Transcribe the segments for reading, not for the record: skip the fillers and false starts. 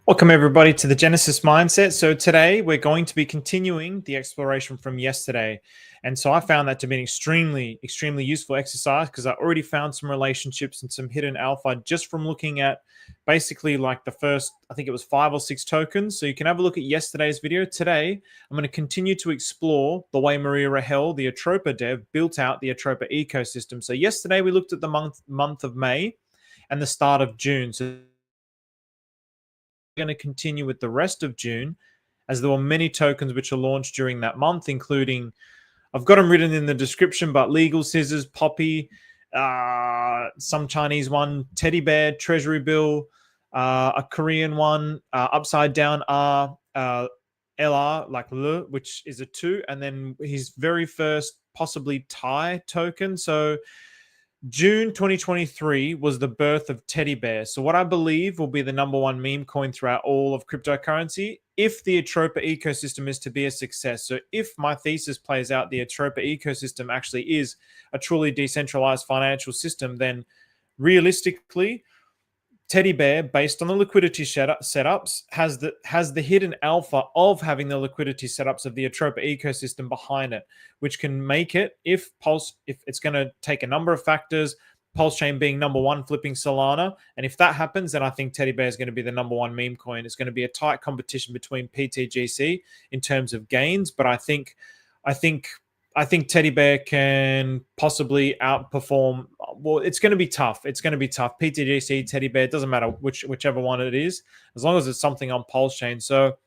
Welcome everybody to the Genesis Mindset. So today we're going to be continuing the exploration from yesterday. And so I found that to be an extremely useful exercise because I already found some relationships and some hidden alpha just from looking at basically like the first, I think it was 5 or 6 tokens. So you can have a look at yesterday's video. Today, I'm going to continue to explore the way Maria Rahel, the Atropa dev, built out the Atropa ecosystem. So yesterday we looked at the month of May and the start of June. So going to continue with the rest of June, as there were many tokens which are launched during that month, including, I've got them written in the description, but Legal Scissors, Poppy, some Chinese one, Teddy Bear, Treasury Bill, a Korean one, Upside Down R, LR, like L, which is a 2, and then his very first possibly Thai token. So June 2023 was the birth of Teddy Bear. So what I believe will be the #1 meme coin throughout all of cryptocurrency if the Atropa ecosystem is to be a success. So if my thesis plays out, the Atropa ecosystem actually is a truly decentralized financial system, then realistically, Teddy Bear, based on the liquidity setups, has the hidden alpha of having the liquidity setups of the Atropa ecosystem behind it, which can make it, if it's going to take a number of factors, Pulse Chain being #1, flipping Solana, and if that happens, then I think Teddy Bear is going to be the #1 meme coin. It's going to be a tight competition between PTGC in terms of gains, but I think Teddy Bear can possibly outperform. Well, it's going to be tough. It's going to be tough. PTGC, Teddy Bear, it doesn't matter whichever one it is, as long as it's something on Pulse Chain. So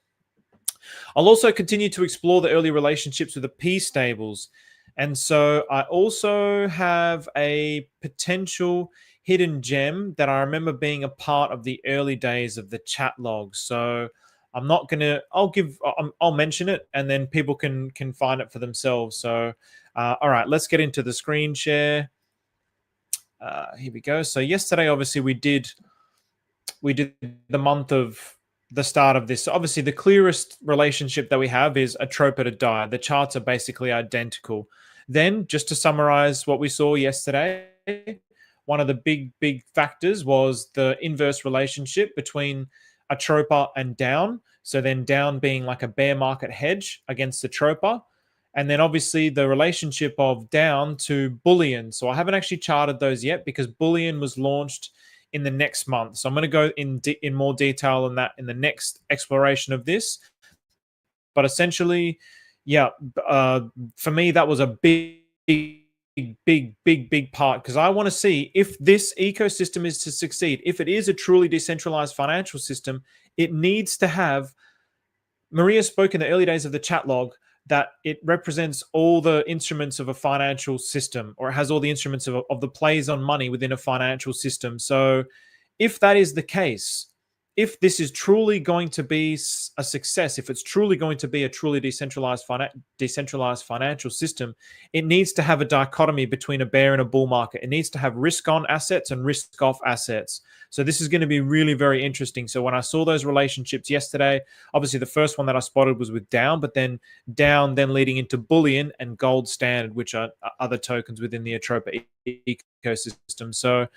I'll also continue to explore the early relationships with the pStables. And so I also have a potential hidden gem that I remember being a part of the early days of the chat logs. So I'm not gonna. I'll mention it, and then people can find it for themselves. So, all right, let's get into the screen share. Here we go. So yesterday, obviously, we did the month of the start of this. So obviously, the clearest relationship that we have is Atropa to die. The charts are basically identical. Then, just to summarize what we saw yesterday, one of the big factors was the inverse relationship between Atropa and down. So then down being like a bear market hedge against Atropa. And then obviously the relationship of down to bullion. So I haven't actually charted those yet because bullion was launched in the next month. So I'm going to go in more detail on that in the next exploration of this. But essentially, yeah, for me, that was a big part, because I want to see if this ecosystem is to succeed. If it is a truly decentralized financial system, it needs to have, Maria spoke in the early days of the chat log, that it represents all the instruments of a financial system, or it has all the instruments of the plays on money within a financial system. So if that is the case, if this is truly going to be a success, if it's truly going to be a truly decentralized financial system, it needs to have a dichotomy between a bear and a bull market. It needs to have risk on assets and risk off assets. So this is going to be really very interesting. So when I saw those relationships yesterday, obviously the first one that I spotted was with down, but then down leading into bullion and gold standard, which are other tokens within the Atropa ecosystem. So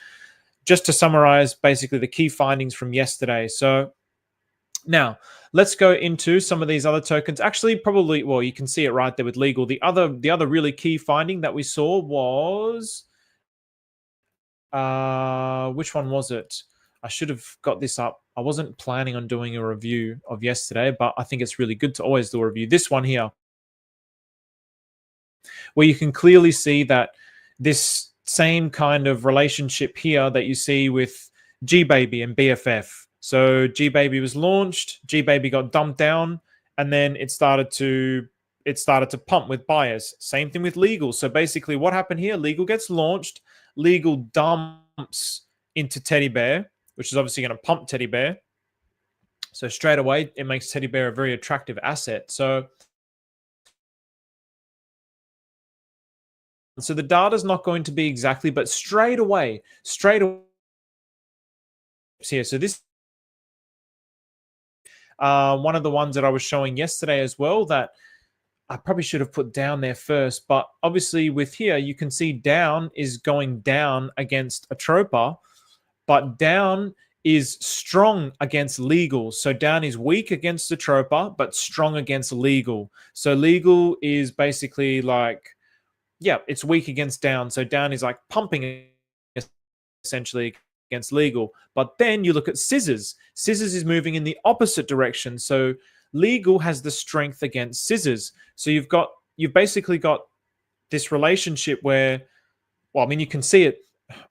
just to summarize basically the key findings from yesterday. So now let's go into some of these other tokens. Actually, probably, well, you can see it right there with legal. The other really key finding that we saw was, which one was it? I should have got this up. I wasn't planning on doing a review of yesterday, but I think it's really good to always do a review. This one here, where you can clearly see that this same kind of relationship here that you see with G-Baby and BFF. So G-Baby was launched, G-Baby got dumped down, and then it started to pump with buyers. Same thing with legal. So basically what happened here, legal gets launched, legal dumps into Teddy Bear, which is obviously going to pump Teddy Bear. So straight away, it makes Teddy Bear a very attractive asset. So the data is not going to be exactly, but straight away here. So this one of the ones that I was showing yesterday as well, that I probably should have put down there first, but obviously with here, you can see down is going down against Atropa, but down is strong against legal. So down is weak against Atropa, but strong against legal. So legal is basically like, yeah, it's weak against down. So down is like pumping essentially against legal. But then you look at scissors. Scissors is moving in the opposite direction. So legal has the strength against scissors. So you've basically got this relationship where, well, I mean, you can see it.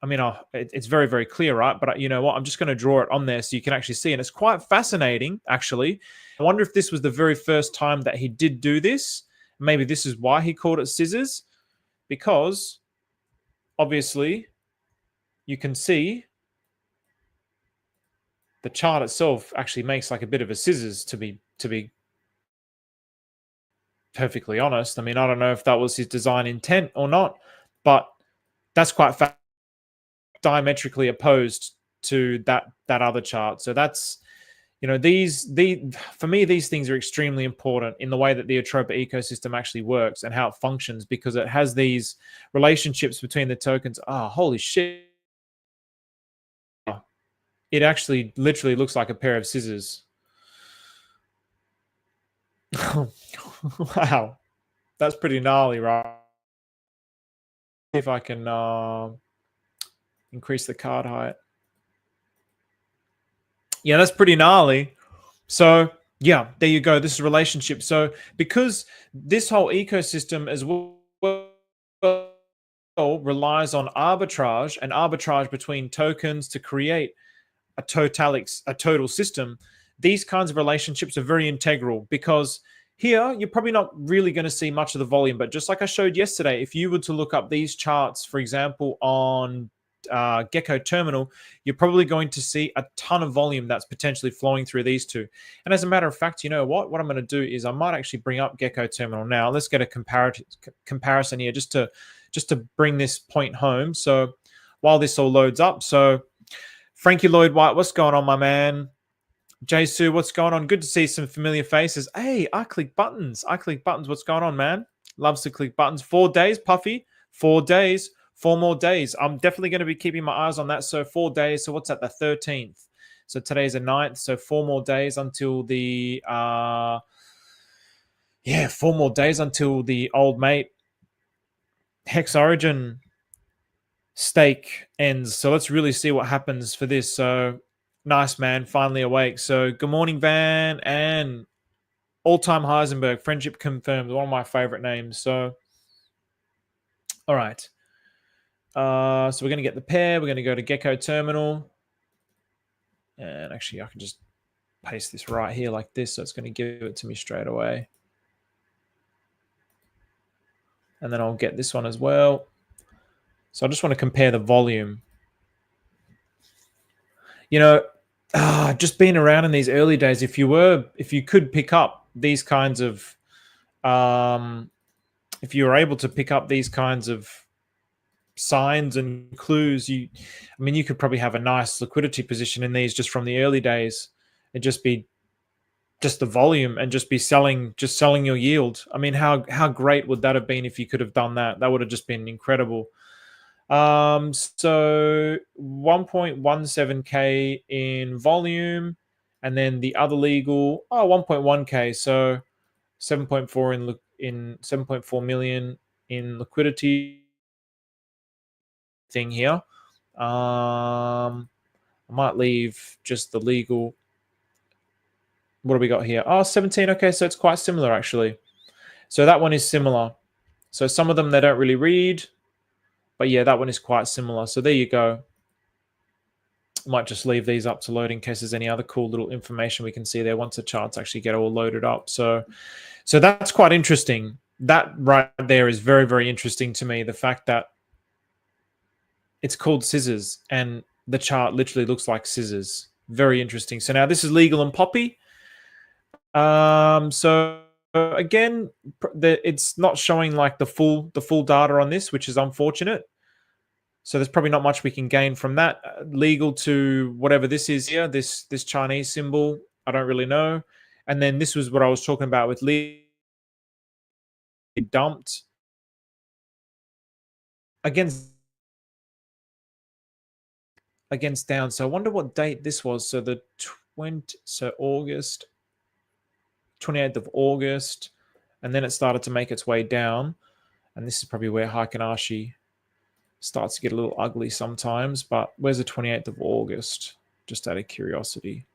I mean, it's very, very clear, right? But you know what? I'm just going to draw it on there so you can actually see. And it's quite fascinating, actually. I wonder if this was the very first time that he did do this. Maybe this is why he called it scissors, because obviously you can see the chart itself actually makes like a bit of a scissors, to be perfectly honest. I mean, I don't know if that was his design intent or not, but that's quite diametrically opposed to that other chart. So that's, you know, for me, these things are extremely important in the way that the Atropa ecosystem actually works and how it functions, because it has these relationships between the tokens. Oh, holy shit. It actually literally looks like a pair of scissors. Wow. That's pretty gnarly, right? If I can increase the card height. Yeah, that's pretty gnarly. So yeah, there you go. This is a relationship. So because this whole ecosystem as well relies on arbitrage and arbitrage between tokens to create a total system, these kinds of relationships are very integral, because here you're probably not really going to see much of the volume. But just like I showed yesterday, if you were to look up these charts, for example, on Gecko Terminal, you're probably going to see a ton of volume that's potentially flowing through these two. And as a matter of fact, you know what I'm going to do is I might actually bring up Gecko Terminal now. Let's get a comparison here just to bring this point home. So while this all loads up, so Frankie Lloyd White, what's going on, my man? Jay Sue, what's going on? Good to see some familiar faces. Hey, I click buttons. What's going on, man? Loves to click buttons. 4 days, Puffy. 4 days. 4 more days. I'm definitely going to be keeping my eyes on that. So 4 days. So what's that? The 13th. So today's the 9th. So 4 more days until the 4 more days until the old mate Hex Origin stake ends. So let's really see what happens for this. So nice, man, finally awake. So good morning, Van, and all-time Heisenberg, friendship confirmed, one of my favorite names. So all right, so we're going to get the pair. We're going to go to Gecko Terminal, and actually I can just paste this right here like this, so it's going to give it to me straight away. And then I'll get this one as well. So I just want to compare the volume. You know, just being around in these early days, if you could pick up these kinds of, if you were able to pick up these kinds of signs and clues, I mean, you could probably have a nice liquidity position in these just from the early days. It'd just be just the volume and just be selling your yield. I mean, how great would that have been if you could have done that? That would have just been incredible. So 1.17k in volume, and then the other legal 1.1k, so 7.4 in 7.4 million in liquidity thing here. I might leave just the legal. What do we got here? 17. Okay, so it's quite similar actually. So that one is similar. So some of them they don't really read. But yeah, that one is quite similar. So there you go. Might just leave these up to load in case there's any other cool little information we can see there once the charts actually get all loaded up. So that's quite interesting. That right there is very, very interesting to me. The fact that it's called scissors and the chart literally looks like scissors. Very interesting. So now this is legal and poppy. So again, it's not showing like the full data on this, which is unfortunate. So there's probably not much we can gain from that. Legal to whatever this is here, this Chinese symbol, I don't really know. And then this was what I was talking about with dumped against against down. So I wonder what date this was. So the August, 28th of August, and then it started to make its way down. And this is probably where Heiken-Ashi starts to get a little ugly sometimes. But where's the 28th of August? Just out of curiosity.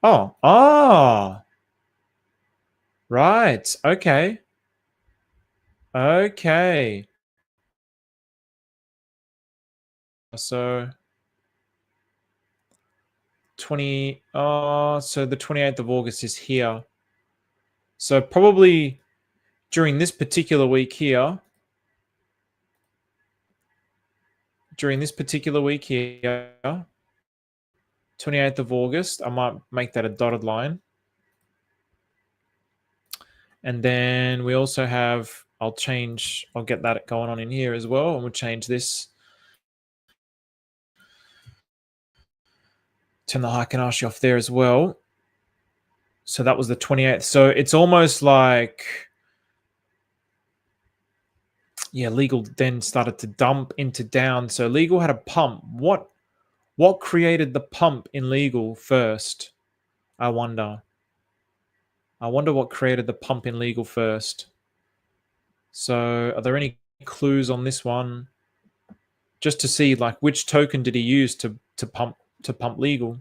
Oh, right. Okay. Okay. So so the 28th of August is here. So probably during this particular week here, 28th of August, I might make that a dotted line. And then we also have, I'll get that going on in here as well. And we'll change this. Turn the Heiken-Ashi off there as well. So that was the 28th. So it's almost like, yeah, legal then started to dump into down. So legal had a pump. What created the pump in legal first? I wonder what created the pump in legal first. So are there any clues on this one? Just to see like which token did he use to pump legal,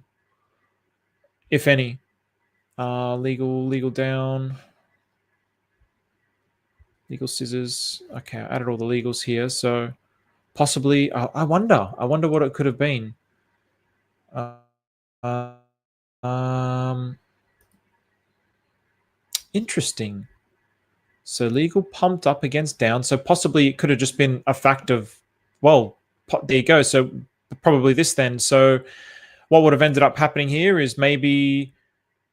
if any. Legal down. Legal scissors. Okay, I added all the legals here. So possibly, I wonder what it could have been. Interesting. So legal pumped up against down. So possibly it could have just been a fact of, well, there you go. So probably this then. So what would have ended up happening here is maybe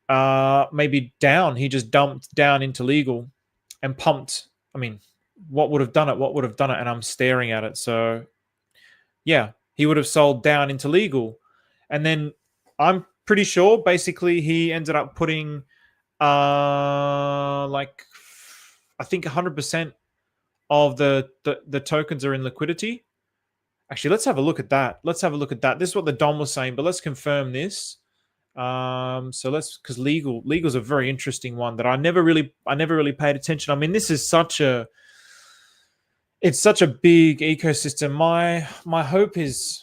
down. He just dumped down into legal and pumped. I mean, what would have done it? And I'm staring at it. So yeah, he would have sold down into legal. And then I'm pretty sure basically he ended up putting like I think 100% of the tokens are in liquidity. Actually, let's have a look at that. This is what the Dom was saying, but let's confirm this. Because legal's a very interesting one that I never really paid attention. I mean, this is such a big ecosystem. My hope is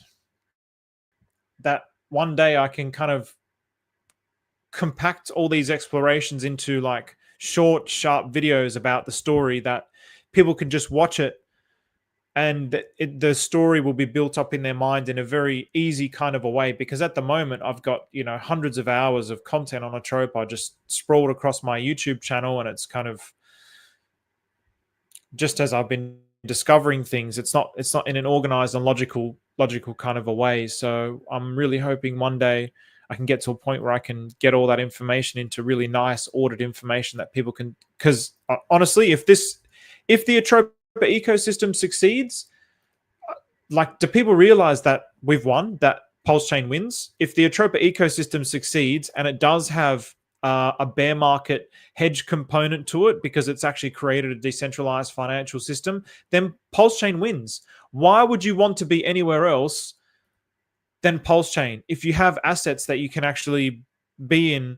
that one day I can kind of compact all these explorations into like short, sharp videos about the story that people can just watch it, and the story will be built up in their mind in a very easy kind of a way. Because at the moment, I've got, hundreds of hours of content on Atropa just sprawled across my YouTube channel, and it's kind of just as I've been discovering things. It's not in an organized and logical kind of a way. So I'm really hoping one day I can get to a point where I can get all that information into really nice ordered information that people can. Because honestly, if the Atropa ecosystem succeeds, like, do people realize that we've won, that Pulse Chain wins? If the Atropa ecosystem succeeds and it does have a bear market hedge component to it because it's actually created a decentralized financial system, then Pulse Chain wins. Why would you want to be anywhere else than Pulse Chain if you have assets that you can actually be in,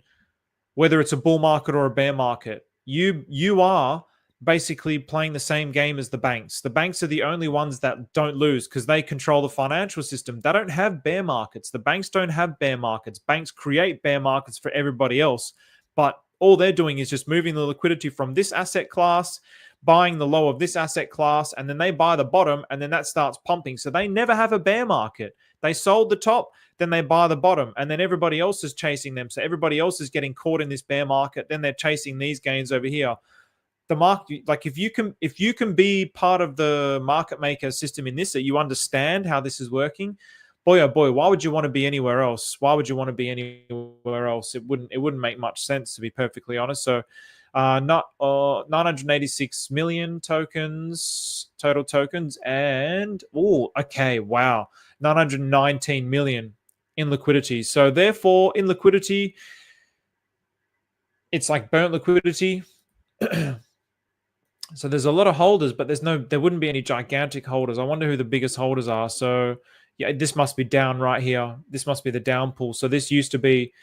whether it's a bull market or a bear market? You are basically playing the same game as the banks. The banks are the only ones that don't lose because they control the financial system. They don't have bear markets. The banks don't have bear markets. Banks create bear markets for everybody else, but all they're doing is just moving the liquidity from this asset class, buying the low of this asset class, and then they buy the bottom, and then that starts pumping. So they never have a bear market. They sold the top, then they buy the bottom, and then everybody else is chasing them. So everybody else is getting caught in this bear market. Then they're chasing these gains over here. The market, like, if you can be part of the market maker system in this, that you understand how this is working, boy oh boy, why would you want to be anywhere else? It wouldn't make much sense, to be perfectly honest. So 986 million tokens, total tokens, and 919 million in liquidity. So therefore, in liquidity, it's like burnt liquidity. So there's a lot of holders, but there wouldn't be any gigantic holders. I wonder who the biggest holders are. So Yeah, this must be down right here. This must be the down pull. So this used to be,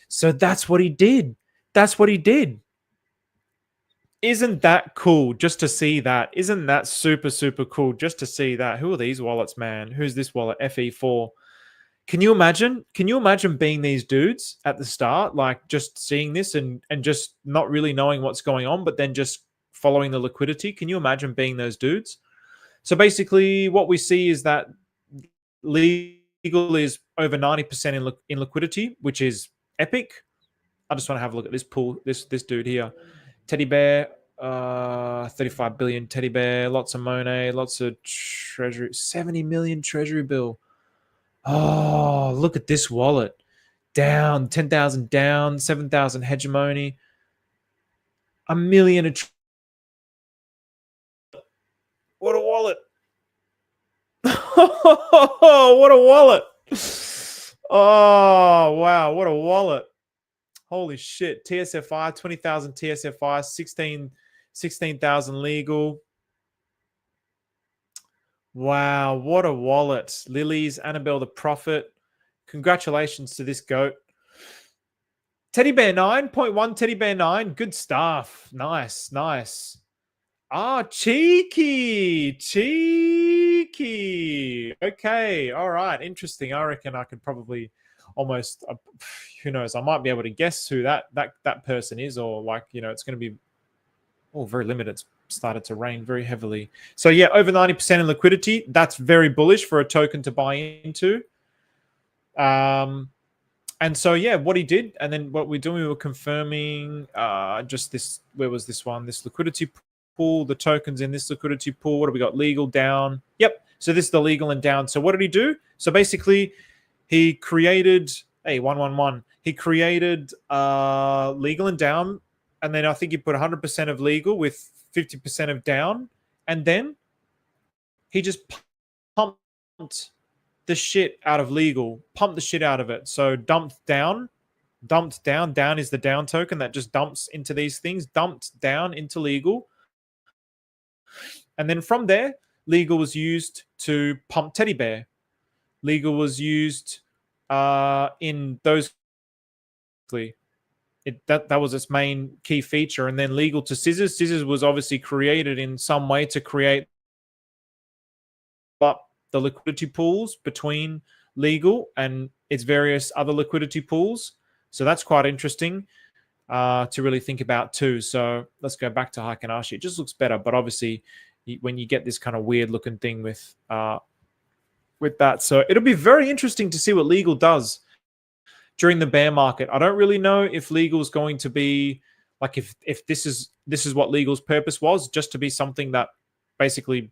so that's what he did. That's what he did. Isn't that cool just to see that? Isn't that super, super cool just to see that? Who are these wallets, man? Who's this wallet? FE4. Can you imagine? Can you imagine being these dudes at the start, like just seeing this and just not really knowing what's going on, but then just following the liquidity? Can you imagine being those dudes? So basically, what we see is that legal is over 90% in liquidity, which is epic. I just want to have a look at this pool, this dude here. Teddy Bear, 35 billion Teddy Bear, lots of Monet, lots of treasury, 70 million treasury bill. Oh, look at this wallet. Down, 10,000 down, 7,000 hegemony. A million. What a wallet. What a wallet. Oh, wow. What a wallet. Holy shit. TSFI, 20,000 TSFI, 16,000 legal. Wow. What a wallet. Lily's, Annabelle the Prophet. Congratulations to this goat. Teddy Bear 9.1, Teddy Bear 9. Good stuff. Nice, nice. Ah, cheeky, cheeky. Okay, all right, interesting. I reckon I could probably almost, who knows? I might be able to guess who that person is, or like, you know, it's going to be very limited. It's started to rain very heavily. So yeah, over 90% in liquidity. That's very bullish for a token to buy into. And so yeah, what he did, and then what we're doing, we were confirming just this. Where was this one? This liquidity pool, the tokens in this liquidity pool. What do we got? Legal down. Yep. So this is the legal and down. So what did he do? So basically, he created 111. He created legal and down, and then I think he put 100% of legal with 50% of down, and then he just pumped the shit out of legal, pumped the shit out of it. So dumped down. Down is the down token that just dumps into these things, dumped down into legal. And then from there, legal was used to pump Teddy Bear. Legal was used in those. That was its main key feature. And then legal to scissors. Scissors was obviously created in some way to create up the liquidity pools between legal and its various other liquidity pools. So that's quite interesting to really think about too. So let's go back to Haikanashi. It just looks better, but obviously when you get this kind of weird looking thing with that. So it'll be very interesting to see what legal does during the bear market. I don't really know if legal is going to be like, if this is what legal's purpose was, just to be something that basically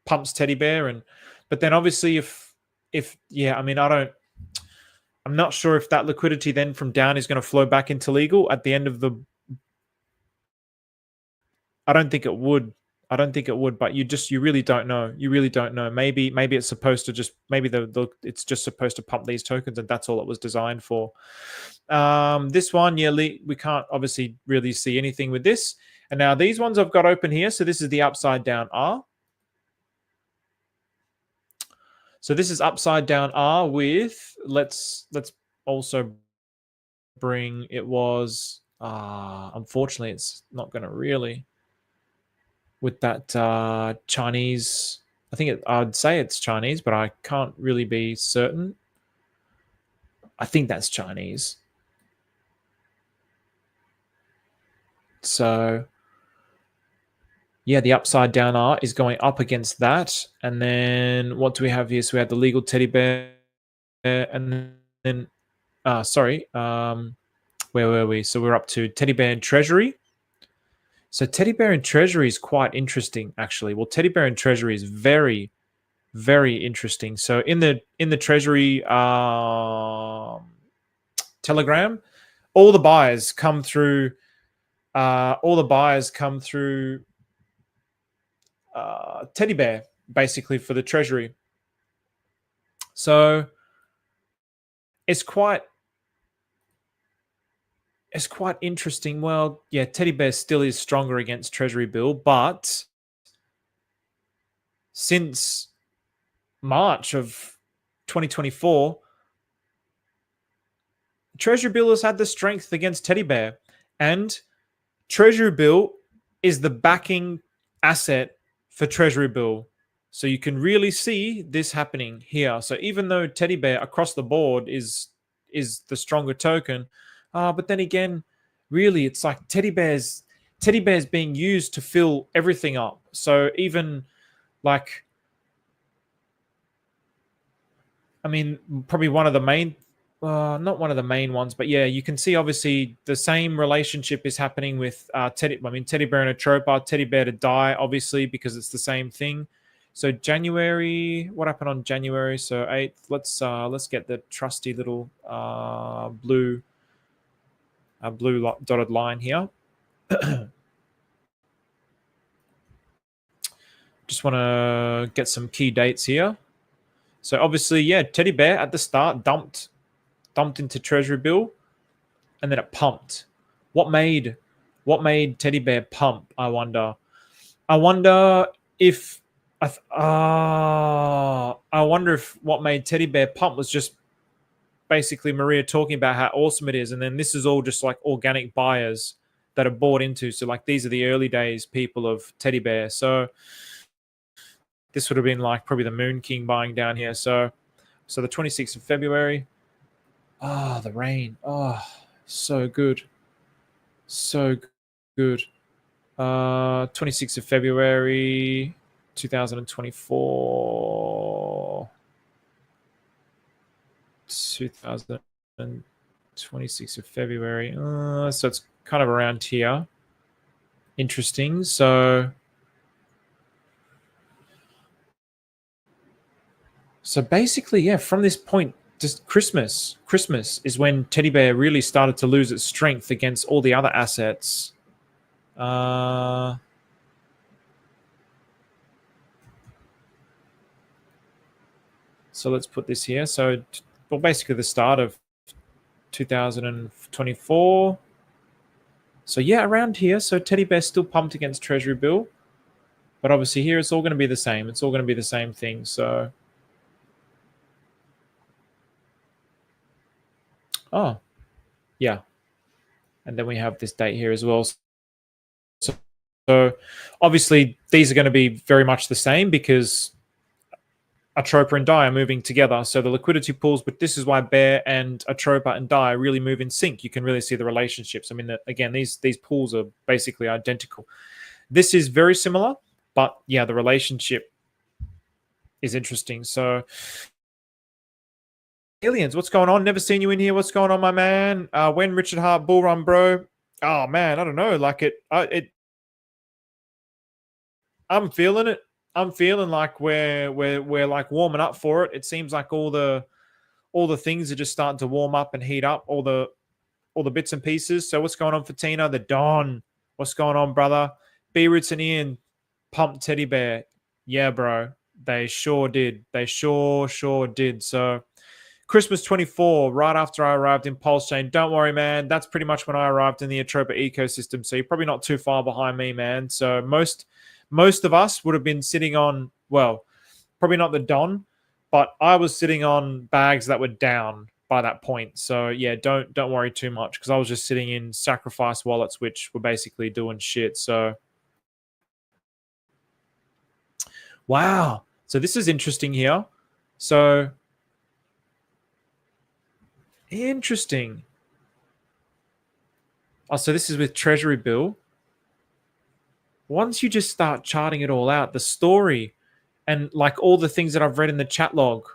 pumps Teddy Bear. But then obviously if yeah, I mean, I'm not sure if that liquidity then from down is going to flow back into legal at the end of the. I don't think it would, but you really don't know. You really don't know. Maybe it's supposed to just, it's just supposed to pump these tokens, and that's all it was designed for. This one, yeah, we can't obviously really see anything with this. And now these ones I've got open here. So this is the upside down R. So this is upside down R with, let's also bring, it was, unfortunately, it's not going to really, with that Chinese, I'd say it's Chinese, but I can't really be certain. I think that's Chinese. So yeah, the upside down R is going up against that. And then what do we have here? So we have the legal Teddy Bear, and then, where were we? So we're up to Teddy Bear and Treasury. So Teddy Bear and Treasury is quite interesting, actually. Well, Teddy Bear and Treasury is very, very interesting. So in the Treasury Telegram, all the buyers come through. Teddy Bear, basically, for the Treasury. So it's quite interesting. Well, yeah, Teddy Bear still is stronger against Treasury bill, but since March of 2024, Treasury Bill has had the strength against Teddy Bear, and Treasury Bill is the backing asset for Treasury Bill. So you can really see this happening here. So even though Teddy Bear across the board is the stronger token, but then again, really it's like Teddy Bear's being used to fill everything up. So even like, I mean, probably one of the main, not one of the main ones, but yeah, you can see obviously the same relationship is happening with Teddy. I mean, Teddy Bear and Atropa, Teddy Bear to die, obviously, because it's the same thing. So January, what happened on January? So 8th. Let's get the trusty little blue dotted line here. Just want to get some key dates here. So obviously, yeah, Teddy Bear at the start dumped into Treasury Bill, and then it pumped. What made Teddy Bear pump? I wonder if I wonder if what made Teddy Bear pump was just basically Maria talking about how awesome it is, and then this is all just like organic buyers that are bought into. So like these are the early days people of Teddy Bear. So this would have been like probably the Moon King buying down here. So the 26th of February. The rain. So good. So good. 26th of February 2024. 2026 of February. So it's kind of around here. Interesting. So basically, yeah, from this point, just Christmas is when Teddy Bear really started to lose its strength against all the other assets. So let's put this here. So, well, basically the start of 2024. So yeah, around here. So Teddy Bear still pumped against Treasury Bill, but obviously here it's all going to be the same. It's all going to be the same thing. So, yeah, and then we have this date here as well. So obviously these are going to be very much the same because Atropa and Die are moving together. So the liquidity pools, but this is why Bear and Atropa and Die really move in sync. You can really see the relationships. I mean, again, these pools are basically identical. This is very similar, but yeah, the relationship is interesting. So aliens, what's going on? Never seen you in here. What's going on, my man? When Richard Hart bull run, bro? Oh man, I don't know. Like I'm feeling it. I'm feeling like we're like warming up for it. It seems like all the things are just starting to warm up and heat up. All the bits and pieces. So what's going on for Tina? The Don. What's going on, brother? B Roots and Ian pumped Teddy Bear. Yeah, bro. They sure did. They sure did. So Christmas 24, right after I arrived in Pulse Chain. Don't worry, man. That's pretty much when I arrived in the Atropa ecosystem. So you're probably not too far behind me, man. So most of us would have been sitting on, well, probably not the Don, but I was sitting on bags that were down by that point. So yeah, don't worry too much because I was just sitting in sacrifice wallets, which were basically doing shit. So wow. So this is interesting here. So interesting. So this is with Treasury Bill. Once you just start charting it all out, the story and like all the things that I've read in the chat log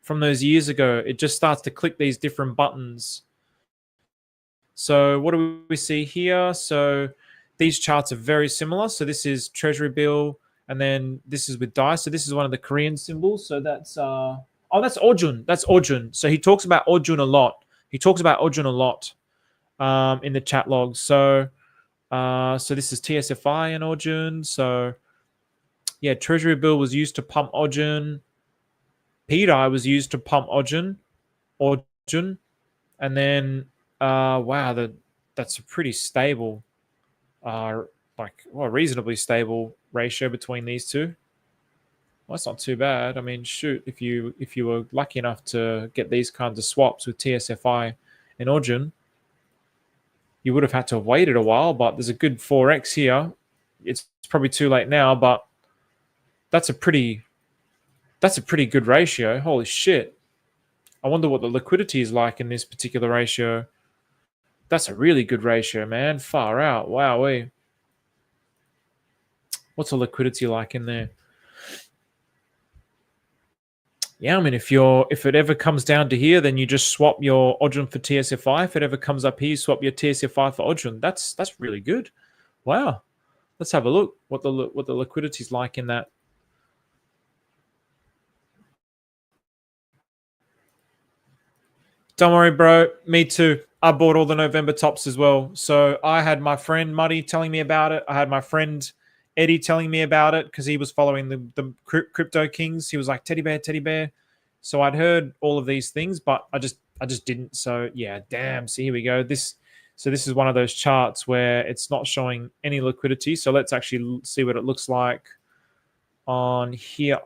from those years ago, it just starts to click these different buttons. So what do we see here? So these charts are very similar. So this is Treasury Bill, and then this is with DAI. So this is one of the Korean symbols. So that's that's Orjun. That's Orjun. So he talks about Orjun a lot. In the chat logs. So this is TSFI and Orjun. So yeah, Treasury Bill was used to pump Orjun. Pt I was used to pump Orjun, and then wow, that's a pretty stable, reasonably stable ratio between these two. Well, that's not too bad. I mean, shoot, if you were lucky enough to get these kinds of swaps with TSFI and Origin, you would have had to have waited a while, but there's a good 4x here. It's probably too late now, but that's a pretty good ratio. Holy shit. I wonder what the liquidity is like in this particular ratio. That's a really good ratio, man. Far out. Wowee. What's the liquidity like in there? Yeah, I mean, if it ever comes down to here, then you just swap your Origin for TSFI. If it ever comes up here, swap your TSFI for Origin. That's really good. Wow. Let's have a look what the liquidity is like in that. Don't worry, bro. Me too. I bought all the November tops as well. So I had my friend Muddy telling me about it. I had my friend Eddie telling me about it because he was following the crypto kings. He was like, teddy bear. So I'd heard all of these things, but I just didn't. So yeah, damn. So here we go. This is one of those charts where it's not showing any liquidity. So let's actually see what it looks like on here.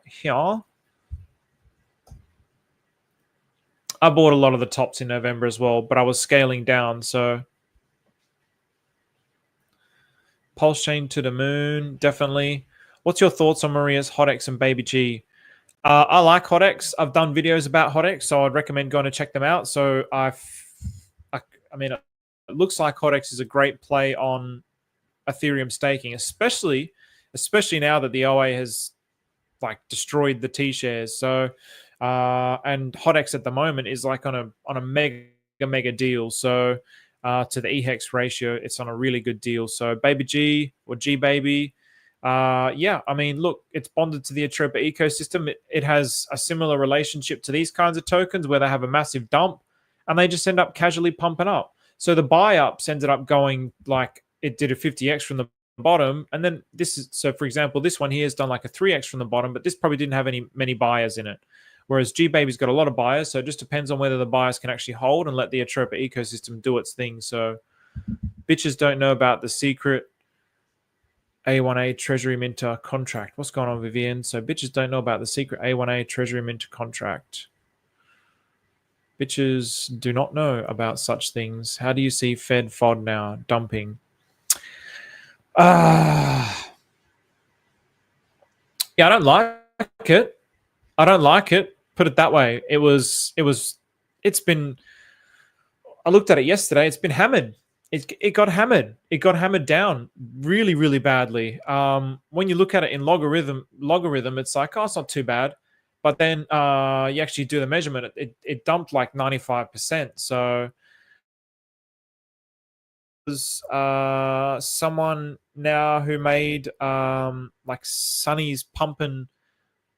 I bought a lot of the tops in November as well, but I was scaling down. So Pulse chain to the moon, definitely. What's your thoughts on Maria's HotX and Baby G? I like HotX. I've done videos about HotX, so I'd recommend going to check them out. So I mean, it looks like HotX is a great play on Ethereum staking, especially now that the OA has like destroyed the T shares. So and HotX at the moment is like on a mega deal. So to the EHEX ratio, it's on a really good deal. So Baby G or G Baby, yeah, I mean, look, it's bonded to the Atropa ecosystem. It has a similar relationship to these kinds of tokens where they have a massive dump and they just end up casually pumping up. So the buy ups ended up going like it did a 50x from the bottom, and then so for example, this one here has done like a 3x from the bottom, but this probably didn't have many buyers in it. Whereas G Baby's got a lot of buyers, so it just depends on whether the buyers can actually hold and let the Atropa ecosystem do its thing. So bitches don't know about the secret A1A Treasury Minter contract. What's going on, Vivian? So bitches don't know about the secret A1A Treasury Minter contract. Bitches do not know about such things. How do you see Fed FOD now? Dumping. Yeah, I don't like it. I don't like it. Put it that way. It's been, I looked at it yesterday. It's been hammered. It got hammered. It got hammered down really, really badly. When you look at it in logarithm, it's like, oh, it's not too bad. But then you actually do the measurement. It dumped like 95%. So there's someone now who made like Sonny's pumping,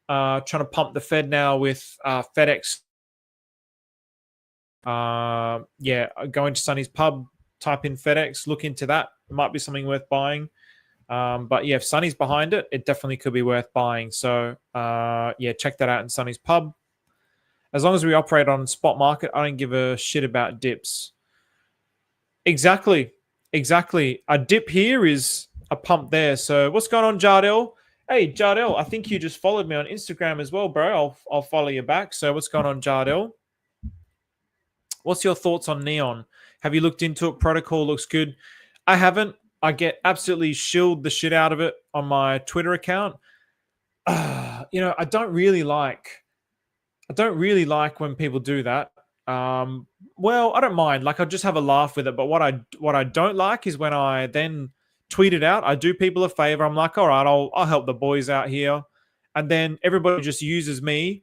trying to pump the Fed now with FedEx. Yeah, go into Sonny's pub, type in FedEx, look into that. It might be something worth buying. But yeah, if Sonny's behind it, it definitely could be worth buying. So yeah, check that out in Sonny's pub. As long as we operate on spot market, I don't give a shit about dips. Exactly. A dip here is a pump there. So what's going on, Jardel? Hey, Jardel, I think you just followed me on Instagram as well, bro. I'll follow you back. So what's going on, Jardel? What's your thoughts on Neon? Have you looked into it? Protocol looks good. I haven't. I get absolutely shilled the shit out of it on my Twitter account. You know, I don't really like when people do that. Well, I don't mind. Like, I just have a laugh with it. But what I don't like is when I then tweet it out. I do people a favor. I'm like, all right, I'll help the boys out here, and then everybody just uses me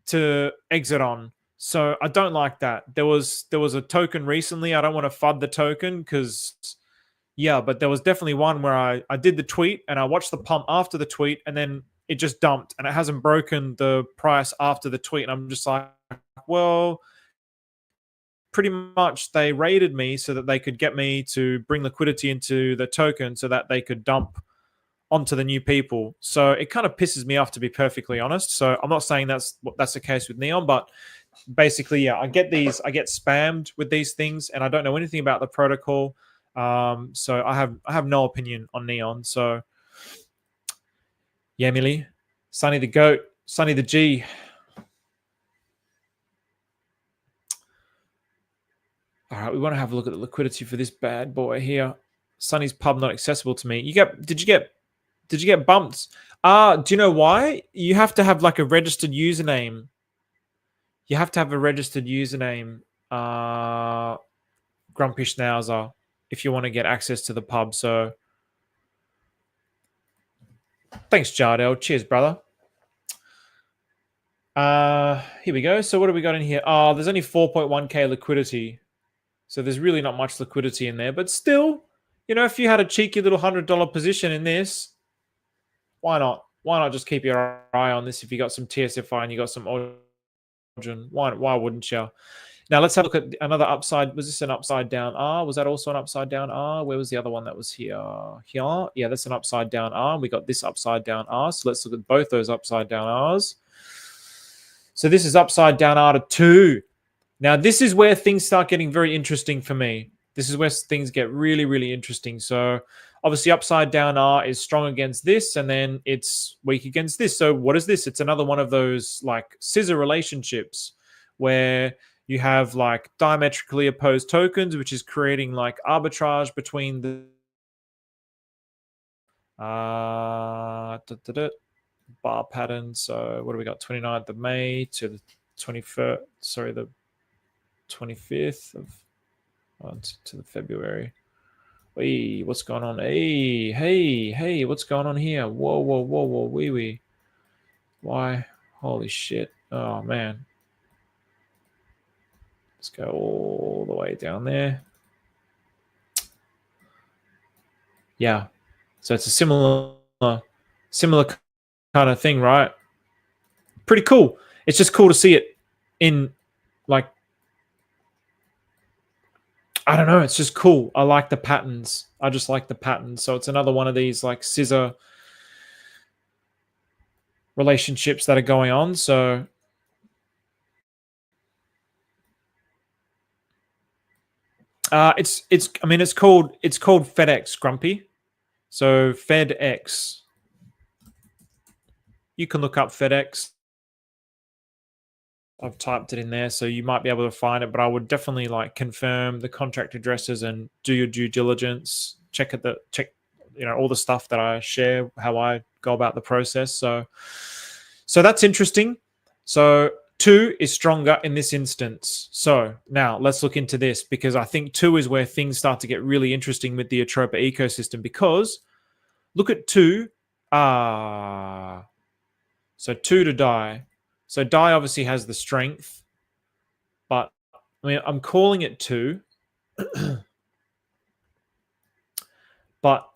to exit on. So I don't like that. There was a token recently. I don't want to FUD the token because, yeah, but there was definitely one where I did the tweet and I watched the pump after the tweet and then it just dumped and it hasn't broken the price after the tweet. And I'm just like, well, pretty much they raided me so that they could get me to bring liquidity into the token so that they could dump onto the new people. So it kind of pisses me off, to be perfectly honest. So I'm not saying that's the case with Neon, but basically, yeah, I get spammed with these things, and I don't know anything about the protocol. So I have no opinion on Neon. So yeah, Millie, Sonny the goat, Sonny the G. All right, we want to have a look at the liquidity for this bad boy here. Sonny's pub not accessible to me. Did you get bumped? Do you know why? You have to have like a registered username. You have to have a registered username, Grumpy Schnauzer, if you want to get access to the pub. So thanks, Jardel. Cheers, brother. Here we go. So what do we got in here? Oh, there's only 4.1k liquidity. So there's really not much liquidity in there. But still, you know, if you had a cheeky little $100 position in this, why not? Why not just keep your eye on this if you got some TSFI and you got some Origin? Why wouldn't you? Now let's have a look at another upside. Was this an upside down R? Was that also an upside down R? Where was the other one that was here? Here? Yeah, that's an upside down R. We got this upside down R. So let's look at both those upside down Rs. So this is upside down R to 2. Now this is where things start getting very interesting for me. This is where things get really, really interesting. So obviously upside down R is strong against this, and then it's weak against this. So what is this? It's another one of those like scissor relationships where you have like diametrically opposed tokens, which is creating like arbitrage between the bar pattern. So what do we got? 29th of May to the 21st, sorry, the 25th of to the February. Hey, what's going on? Hey, what's going on here? Whoa, wee. Why? Holy shit. Oh, man. Let's go all the way down there. Yeah. So it's a similar kind of thing, right? Pretty cool. It's just cool to see it in, like, I don't know. It's just cool. I like the patterns. I just like the patterns. So it's another one of these like scissor relationships that are going on. So it's called FedEx, Grumpy. So FedEx. You can look up FedEx. I've typed it in there, so you might be able to find it, but I would definitely like confirm the contract addresses and do your due diligence. Check all the stuff that I share, how I go about the process. So that's interesting. So 2 is stronger in this instance. So now let's look into this, because I think 2 is where things start to get really interesting with the Atropa ecosystem, because look at 2. So 2 to die. So die obviously has the strength, but I mean, I'm calling it 2. But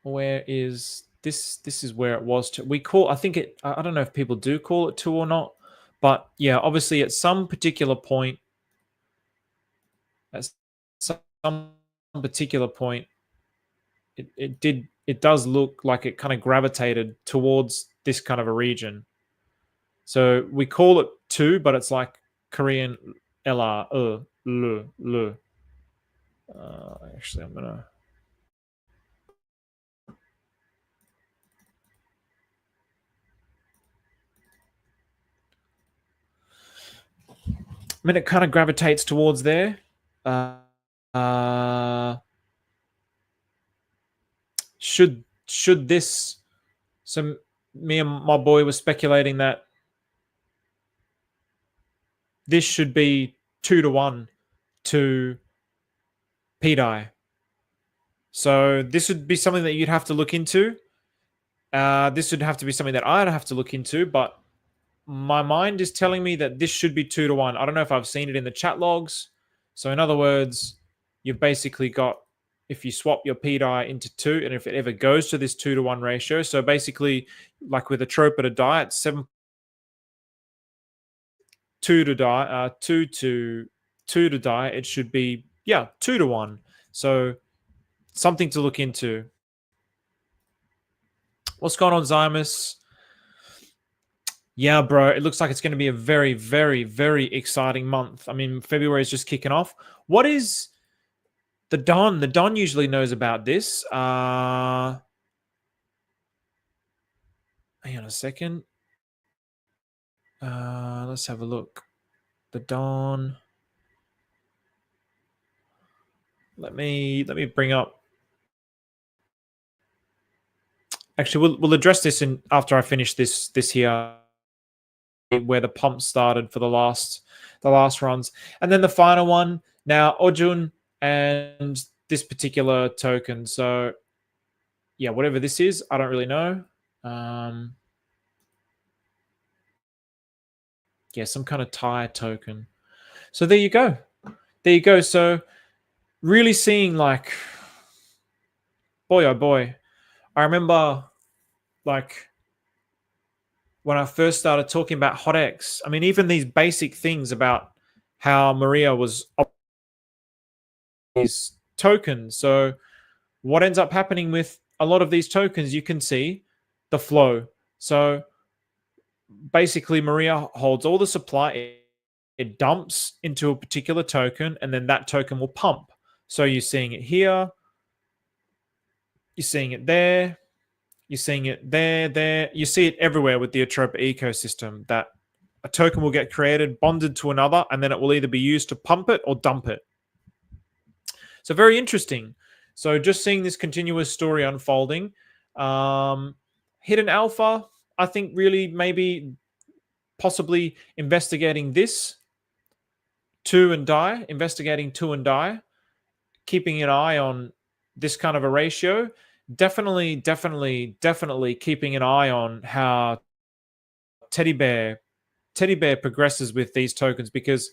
where is this? This is where it was. We call, I think it, I don't know if people do call it 2 or not, but yeah, obviously at some particular point, it does look like it kind of gravitated towards this kind of a region. So we call it 2, but it's like Korean LR, L. Actually, I'm gonna. I mean, it kind of gravitates towards there. Should this? So me and my boy were speculating that this should be 2 to 1 to Pt I. So this would be something that you'd have to look into. This would have to be something that I'd have to look into, but my mind is telling me that this should be 2 to 1. I don't know if I've seen it in the chat logs. So in other words, you've basically got, if you swap your Pt I into 2, and if it ever goes to this 2 to 1 ratio, so basically like with Atropa to die, it's 7 2 to die, 2 to die, it should be 2 to 1. So something to look into. What's going on, Zymus? Yeah, bro, it looks like it's going to be a very, very, very exciting month. I mean, February is just kicking off. What is the Don? The Don usually knows about this. Hang on a second. Let's have a look. The Dawn. Let me bring up. Actually, we'll address this in after I finish this here, where the pump started for the last runs, and then the final one. Now Ojun and this particular token. So yeah, whatever this is, I don't really know. Yeah, some kind of tire token. So there you go. There you go. So really seeing like, boy, oh boy. I remember like when I first started talking about HotX, I mean, even these basic things about how Maria was these tokens. So what ends up happening with a lot of these tokens, you can see the flow. So basically Maria holds all the supply, it dumps into a particular token, and then that token will pump. So you're seeing it here, you're seeing it there, you're seeing it there. You see it everywhere with the Atropa ecosystem, that a token will get created, bonded to another, and then it will either be used to pump it or dump it. So very interesting. So just seeing this continuous story unfolding. Hidden alpha, I think really maybe possibly investigating this, investigating two and die, keeping an eye on this kind of a ratio. Definitely keeping an eye on how Teddy Bear progresses with these tokens, because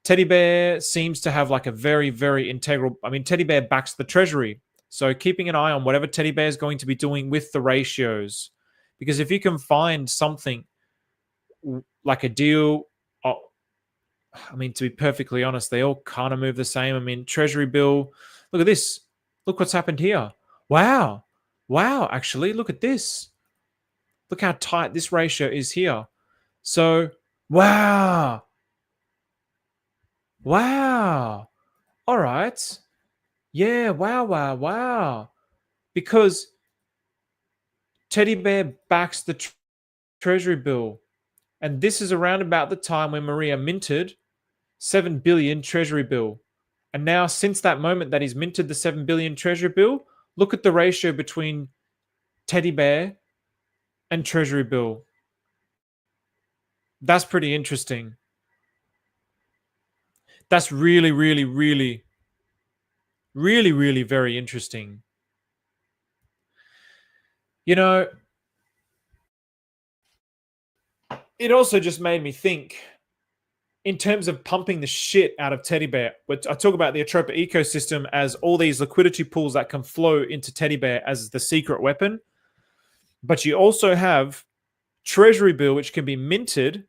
Teddy Bear seems to have like a very, very integral. I mean, Teddy Bear backs the treasury. So keeping an eye on whatever Teddy Bear is going to be doing with the ratios. Because if you can find something like a deal, I mean, to be perfectly honest, they all kind of move the same. I mean, treasury bill, look at this. Look what's happened here. Wow. Wow, actually, look at this. Look how tight this ratio is here. So, wow. Wow. All right. Yeah, wow. Because Teddy Bear backs the treasury bill. And this is around about the time when Maria minted 7 billion treasury bill. And now, since that moment that he's minted the 7 billion treasury bill, look at the ratio between Teddy Bear and treasury bill. That's pretty interesting. That's really very interesting. You know, it also just made me think in terms of pumping the shit out of Teddy Bear. But I talk about the Atropa ecosystem as all these liquidity pools that can flow into Teddy Bear as the secret weapon. But you also have treasury bill, which can be minted.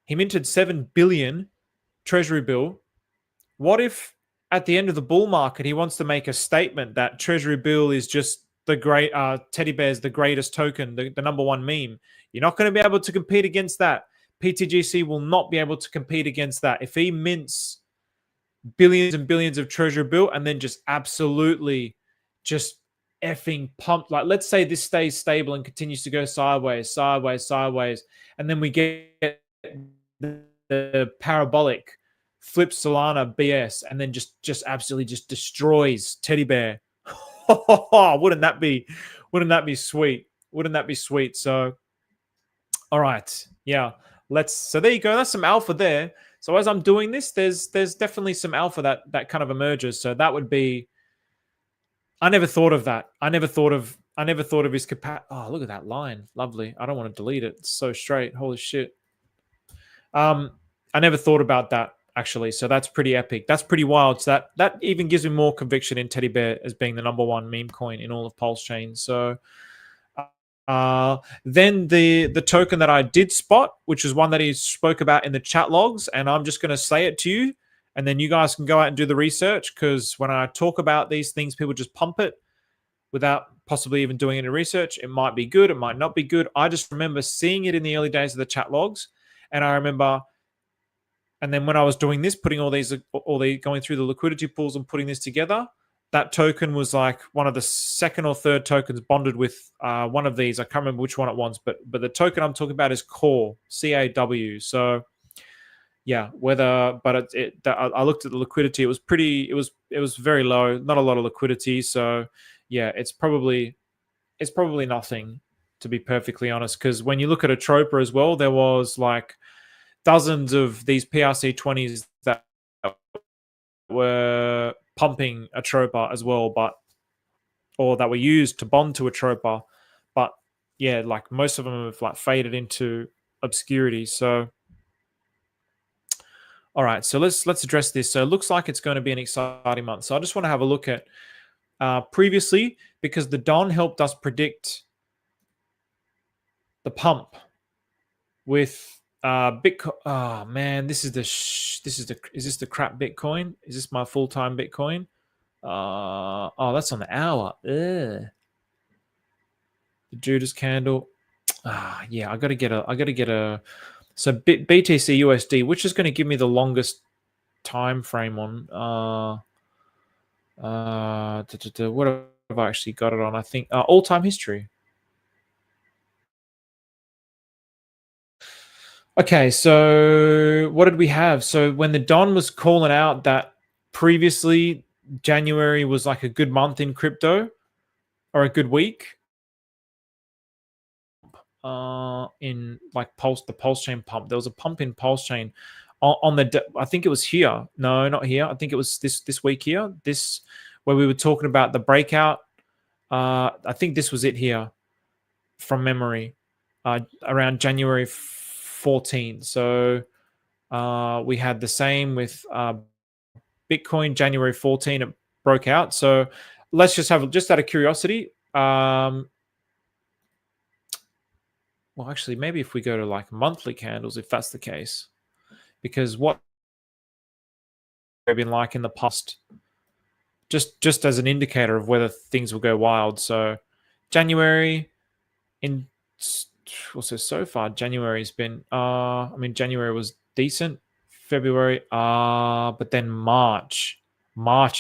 He minted 7 billion treasury bill. What if at the end of the bull market, he wants to make a statement that treasury bill is just the great Teddy Bear's the greatest token, the number one meme? You're not going to be able to compete against that. PTGC will not be able to compete against that. If he mints billions and billions of treasury bill and then just absolutely just effing pumped, like let's say this stays stable and continues to go sideways, and then we get the parabolic flip Solana BS, and then just absolutely just destroys Teddy Bear. Wouldn't that be sweet? Wouldn't that be sweet? So, all right, yeah. So there you go. That's some alpha there. So as I'm doing this, there's definitely some alpha that kind of emerges. So that would be. I never thought of that. I never thought of his capacity. Oh, look at that line. Lovely. I don't want to delete it. It's so straight. Holy shit. I never thought about that actually. So that's pretty epic. That's pretty wild. So that even gives me more conviction in Teddy Bear as being the number one meme coin in all of Pulse Chain. So then the token that I did spot, which is one that he spoke about in the chat logs, and I'm just going to say it to you, and then you guys can go out and do the research, because when I talk about these things, people just pump it without possibly even doing any research. It might be good, it might not be good. I just remember seeing it in the early days of the chat logs, and I remember, and then when I was doing this, putting all the going through the liquidity pools and putting this together, that token was like one of the second or third tokens bonded with one of these. I can't remember which one it was, but the token I'm talking about is CAW, CAW. So yeah, I looked at the liquidity. It was pretty. It was very low. Not a lot of liquidity. So yeah, it's probably nothing, to be perfectly honest. Because when you look at Atropa as well, there was like dozens of these PRC20s that were pumping Atropa as well, or that were used to bond to Atropa. But yeah, like most of them have like faded into obscurity. So all right, so let's address this. So it looks like it's going to be an exciting month. So I just want to have a look at previously, because the Don helped us predict the pump with Bitcoin. Oh man, is this the crap Bitcoin? Is this my full-time Bitcoin? Oh, that's on the hour. Ugh. The Judas candle. Yeah, I gotta get a. So BTC USD, which is going to give me the longest time frame on. What have I actually got it on? I think all-time history. Okay, so what did we have? So when the Don was calling out that previously January was like a good month in crypto or a good week, in like the pulse chain pump. There was a pump in pulse chain on the. I think it was here. No, not here. I think it was this week here. This where we were talking about the breakout. I think this was it here, from memory, around January 14th. So we had the same with Bitcoin. January 14th it broke out. So let's just out of curiosity. Well, actually, maybe if we go to like monthly candles, if that's the case, because what I've been like in the past, just as an indicator of whether things will go wild. So January also so far, January's been I mean, January was decent. February, but then March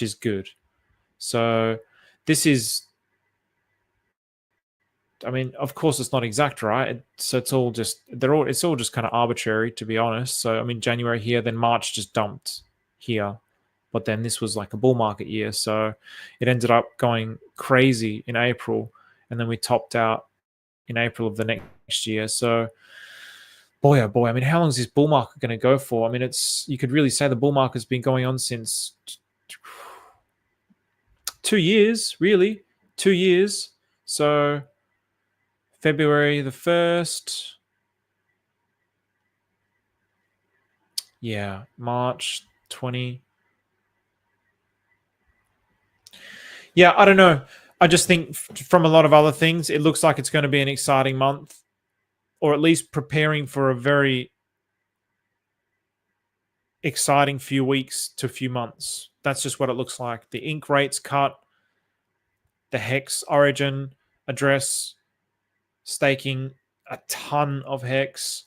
is good. So this is, I mean, of course it's not exact, right? So it's all just kind of arbitrary, to be honest. So I mean, January here, then March just dumped here, but then this was like a bull market year, so it ended up going crazy in April, and then we topped out in April of the next year. So boy, oh boy, I mean, how long is this bull market going to go for? I mean, you could really say the bull market's been going on since 2 years, really, 2 years. So February the 1st. Yeah, March 20. Yeah, I don't know. I just think from a lot of other things, it looks like it's going to be an exciting month, or at least preparing for a very exciting few weeks to few months. That's just what it looks like. The ink rates cut, the hex origin address, staking a ton of hex,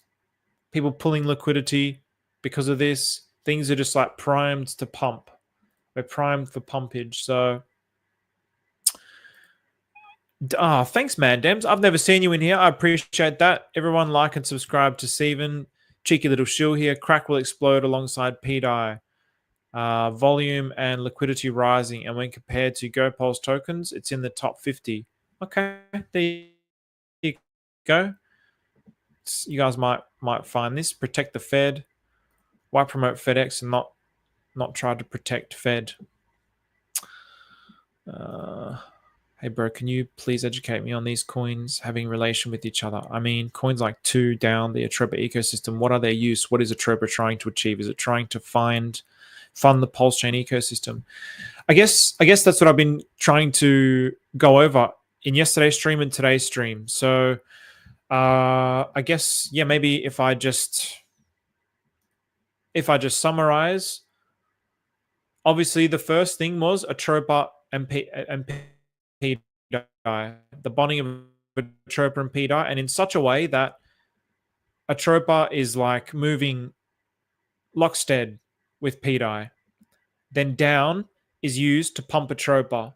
people pulling liquidity because of this. Things are just like primed to pump. We're primed for pumpage. So thanks, man, Dems. I've never seen you in here. I appreciate that. Everyone like and subscribe to Steven. Cheeky little shill here. Crack will explode alongside Pt I. Volume and liquidity rising, and when compared to GoPulse tokens, it's in the top 50. Okay, there you go. You guys might find this. Protect the Fed. Why promote FedEx and not try to protect Fed? Hey bro, can you please educate me on these coins having relation with each other? I mean, coins like 2 down the Atropa ecosystem, what are their use? What is Atropa trying to achieve? Is it trying to fund the pulse chain ecosystem? I guess that's what I've been trying to go over in yesterday's stream and today's stream. So I guess, yeah, maybe if I just summarize, obviously the first thing was Atropa and Pt I, the bonding of Atropa and Pt I, and in such a way that Atropa is like moving lockstead with Pt I. Then down is used to pump Atropa.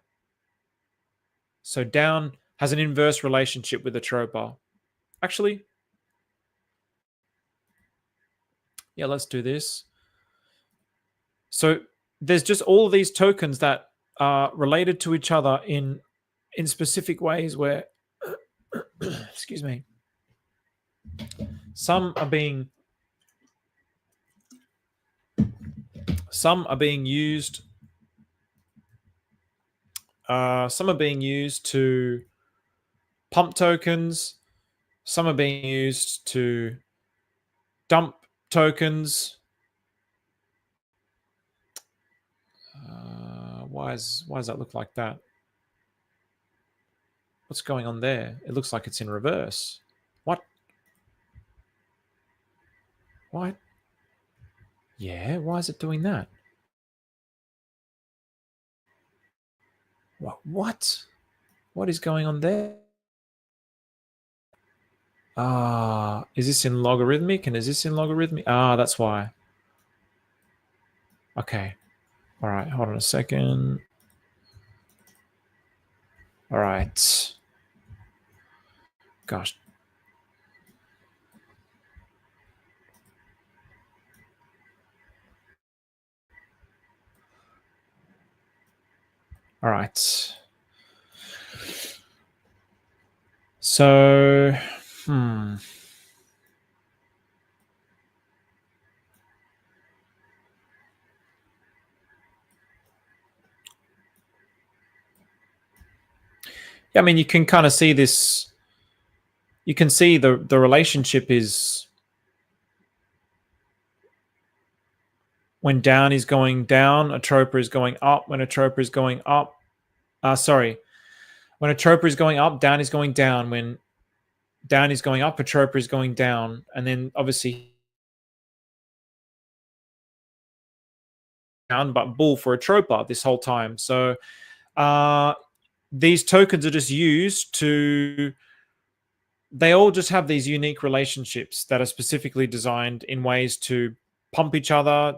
So down has an inverse relationship with Atropa. Actually, yeah, let's do this. So there's just all of these tokens that are related to each other in specific ways where, excuse me, some are being used. Some are being used to pump tokens. Some are being used to dump tokens. Why does that look like that? What's going on there? It looks like it's in reverse. What? What? Yeah, why is it doing that? What? What is going on there? Is this in logarithmic and is this in logarithmic? That's why. Okay. All right, hold on a second. All right. Gosh. All right. So, yeah, I mean, you can kind of see this. You can see the relationship is when down is going down, Atropa is going up. When Atropa is going up, when Atropa is going up, down is going down. When down is going up, Atropa is going down. And then obviously down, but bull for Atropa this whole time. So these tokens are just used to, they all just have these unique relationships that are specifically designed in ways to pump each other,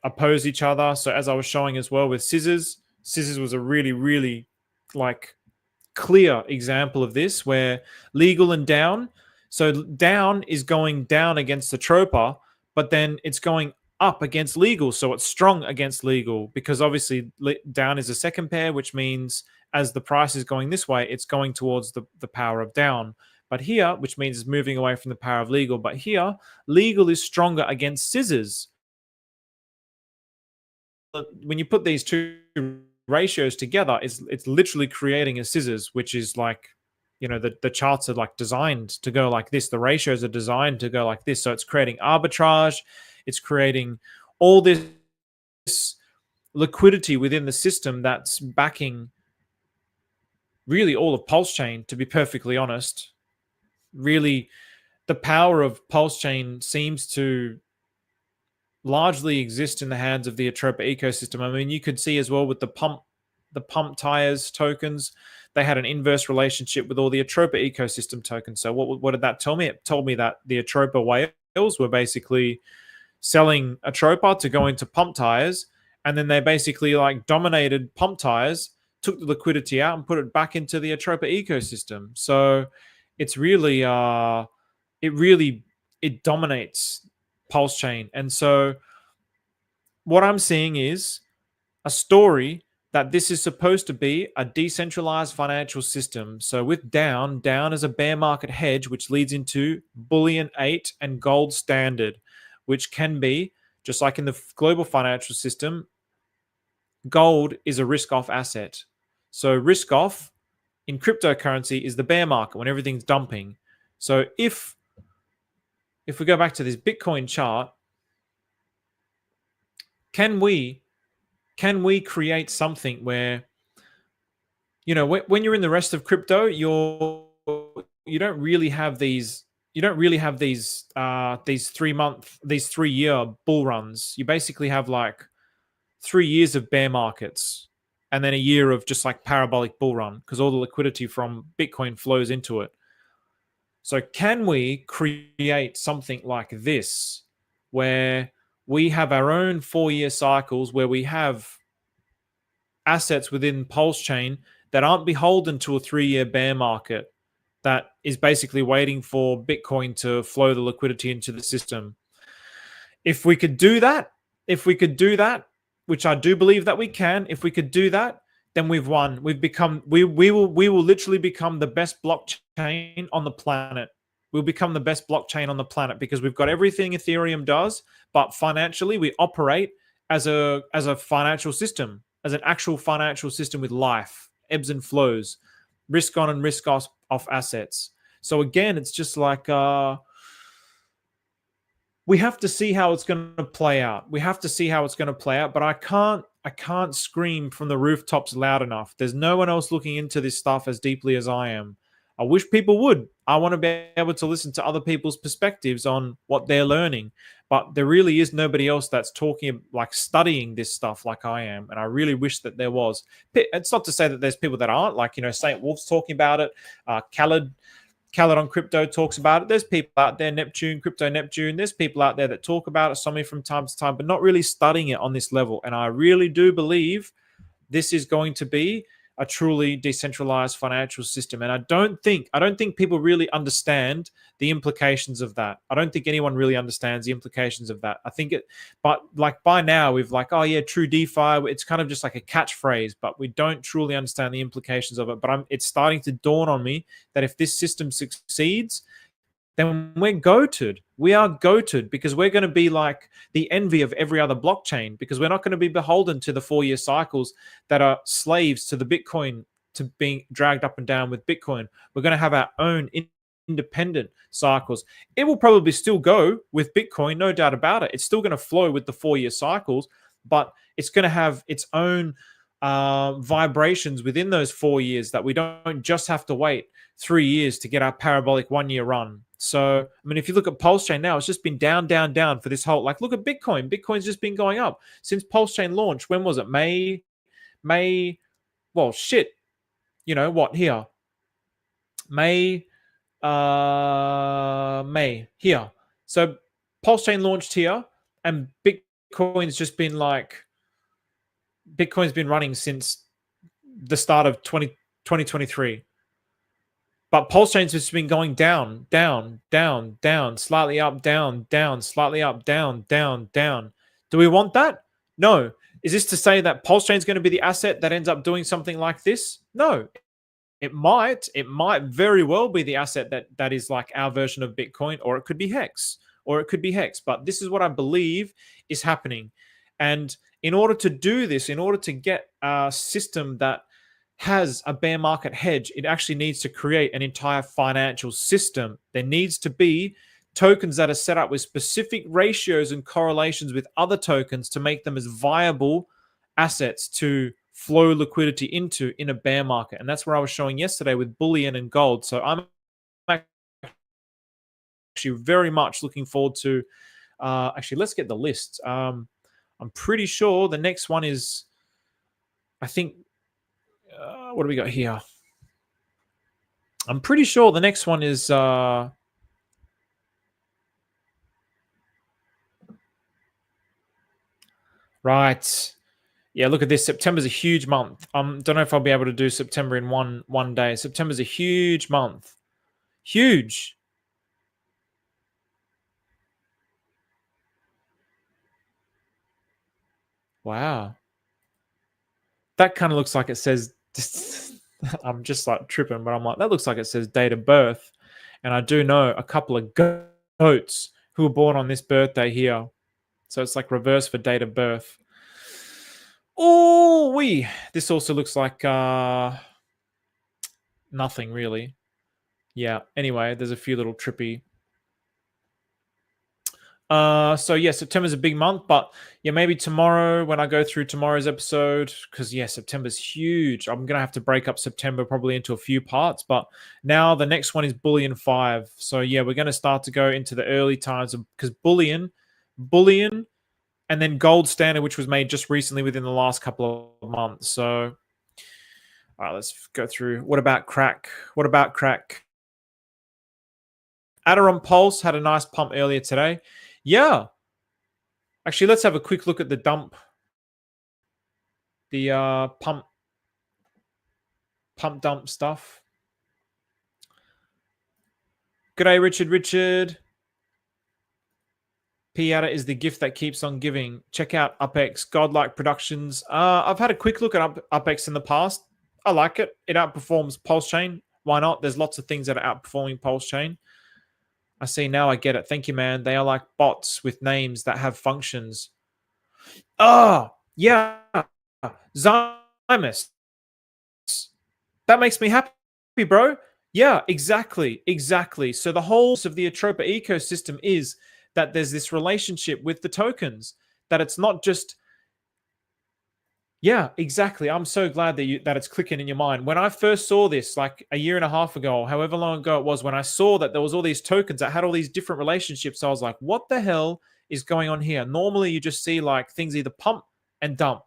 oppose each other. So as I was showing as well with scissors was a really, really like clear example of this, where legal and down. So down is going down against the Atropa, but then it's going up against legal. So it's strong against legal because obviously down is a second pair, which means as the price is going this way, it's going towards the power of down. But here, which means it's moving away from the power of legal. But here, legal is stronger against scissors. When you put these two ratios together, it's literally creating a scissors, which is like, you know, the charts are like designed to go like this. The ratios are designed to go like this. So it's creating arbitrage. It's creating all this liquidity within the system that's backing really all of Pulse Chain, to be perfectly honest. Really, the power of Pulse Chain seems to largely exist in the hands of the Atropa ecosystem. I mean, you could see as well with the pump tires tokens, they had an inverse relationship with all the Atropa ecosystem tokens. So what did that tell me? It told me that the Atropa whales were basically selling Atropa to go into pump tires, and then they basically like dominated pump tires, took the liquidity out and put it back into the Atropa ecosystem. So it's really it dominates Pulse Chain. And so what I'm seeing is a story that this is supposed to be a decentralized financial system. So with down is a bear market hedge, which leads into Bullion 8 and gold standard, which can be, just like in the global financial system, gold is a risk-off asset. So risk-off in cryptocurrency is the bear market when everything's dumping. So if we go back to this Bitcoin chart, can we create something where, you know, when you're in the rest of crypto, you don't really have these 3-year bull runs. You basically have like 3 years of bear markets and then a year of just like parabolic bull run because all the liquidity from Bitcoin flows into it. So can we create something like this where we have our own 4-year cycles where we have assets within Pulse Chain that aren't beholden to a 3-year bear market that is basically waiting for Bitcoin to flow the liquidity into the system. If we could do that, which I do believe that we can, if we could do that, then we've won. We will literally become the best blockchain on the planet. We'll become the best blockchain on the planet because we've got everything Ethereum does, but financially we operate as a financial system, as an actual financial system with life, ebbs and flows, risk on and risk off assets. So again, it's just like we have to see how it's going to play out. But I can't scream from the rooftops loud enough. There's no one else looking into this stuff as deeply as I am. I wish people would. I want to be able to listen to other people's perspectives on what they're learning. But there really is nobody else that's talking, like studying this stuff like I am. And I really wish that there was. It's not to say that there's people that aren't, like, St. Wolf's talking about it. Khaled on Crypto talks about it. There's people out there, Crypto Neptune. There's people out there that talk about it, some from time to time, but not really studying it on this level. And I really do believe this is going to be a truly decentralized financial system. And I don't think people really understand the implications of that. I don't think anyone really understands the implications of that. I think but like by now we've like, oh yeah, true DeFi. It's kind of just like a catchphrase, but we don't truly understand the implications of it. But it's starting to dawn on me that if this system succeeds, then we're goated. We are goated because we're going to be like the envy of every other blockchain because we're not going to be beholden to the 4-year cycles that are slaves to the Bitcoin, to being dragged up and down with Bitcoin. We're going to have our own independent cycles. It will probably still go with Bitcoin, no doubt about it. It's still going to flow with the 4-year cycles, but it's going to have its own vibrations within those 4 years that we don't just have to wait 3 years to get our parabolic 1-year run. So, I mean, if you look at Pulse Chain now, it's just been down, down, down for this whole, like, look at Bitcoin. Bitcoin's just been going up since Pulse Chain launched. When was it? May, well, shit. You know what? Here. May, here. So Pulse Chain launched here and Bitcoin's been running since the start of 2023. But Pulse Chain's just been going down, down, down, down, slightly up, down, down, slightly up, down, down, down. Do we want that? No. Is this to say that Pulse Chain's going to be the asset that ends up doing something like this? No. It might very well be the asset that is like our version of Bitcoin, or it could be Hex, But this is what I believe is happening. And in order to do this, in order to get a system that has a bear market hedge, it actually needs to create an entire financial system. There needs to be tokens that are set up with specific ratios and correlations with other tokens to make them as viable assets to flow liquidity into in a bear market. And that's where I was showing yesterday with bullion and gold. So I'm actually very much looking forward to actually, let's get the list. I'm pretty sure the next one is, I think, what do we got here? I'm pretty sure the next one is right. Yeah, look at this. September's a huge month. Don't know if I'll be able to do September in one day. September's a huge month. Huge. Wow. That kind of looks like it says I'm just like tripping, but I'm like, that looks like it says date of birth. And I do know a couple of goats who were born on this birthday here. So it's like reverse for date of birth. Oh, this also looks like nothing really. Yeah, anyway, there's a few little trippy. So yeah, September's a big month, but yeah, maybe tomorrow when I go through tomorrow's episode, because yeah, September's huge. I'm gonna have to break up September probably into a few parts, but now the next one is Bullion 5. So yeah, we're gonna start to go into the early times because Bullion, and then Gold Standard, which was made just recently within the last couple of months. So all right, let's go through. What about Crack? Atropa Pulse had a nice pump earlier today. Yeah. Actually, let's have a quick look at the dump. the pump dump stuff. G'day, Richard. Richard. Piata is the gift that keeps on giving. Check out UpX, Godlike Productions. I've had a quick look at UpX in the past. I like it. It outperforms Pulse Chain. Why not? There's lots of things that are outperforming Pulse Chain. I see now. I get it. Thank you, man. They are like bots with names that have functions. Oh, yeah. Zymus. That makes me happy, bro. Yeah, exactly. Exactly. So the whole of the Atropa ecosystem is that there's this relationship with the tokens, that it's not just, yeah, exactly. I'm so glad that it's clicking in your mind. When I first saw this, like a year and a half ago, however long ago it was, when I saw that there was all these tokens that had all these different relationships, I was like, what the hell is going on here? Normally you just see like things either pump and dump.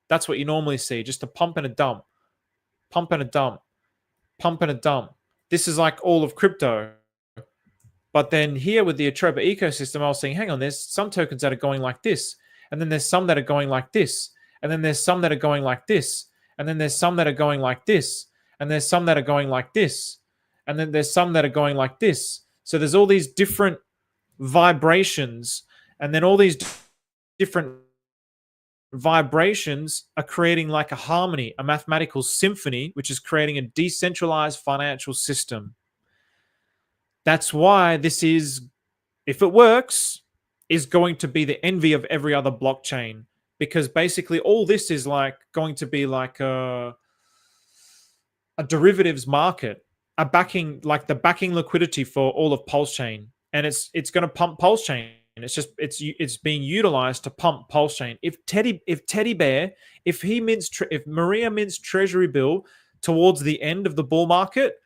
That's what you normally see, just a pump and a dump, pump and a dump, pump and a dump. This is like all of crypto. But then here with the Atropa ecosystem, I was saying, hang on, there's some tokens that are going like this. And then there's some that are going like this. And then there's some that are going like this. And then there's some that are going like this. And there's some that are going like this. And then there's some that are going like this. So there's all these different vibrations. And then all these different vibrations are creating like a harmony, a mathematical symphony, which is creating a decentralized financial system. That's why this is, if it works, is going to be the envy of every other blockchain, because basically all this is like going to be like a derivatives market, a backing, like the backing liquidity for all of Pulse Chain, and it's going to pump Pulse Chain. It's being utilized to pump Pulse Chain. If Teddy Bear, if Maria mints Treasury bill towards the end of the bull market,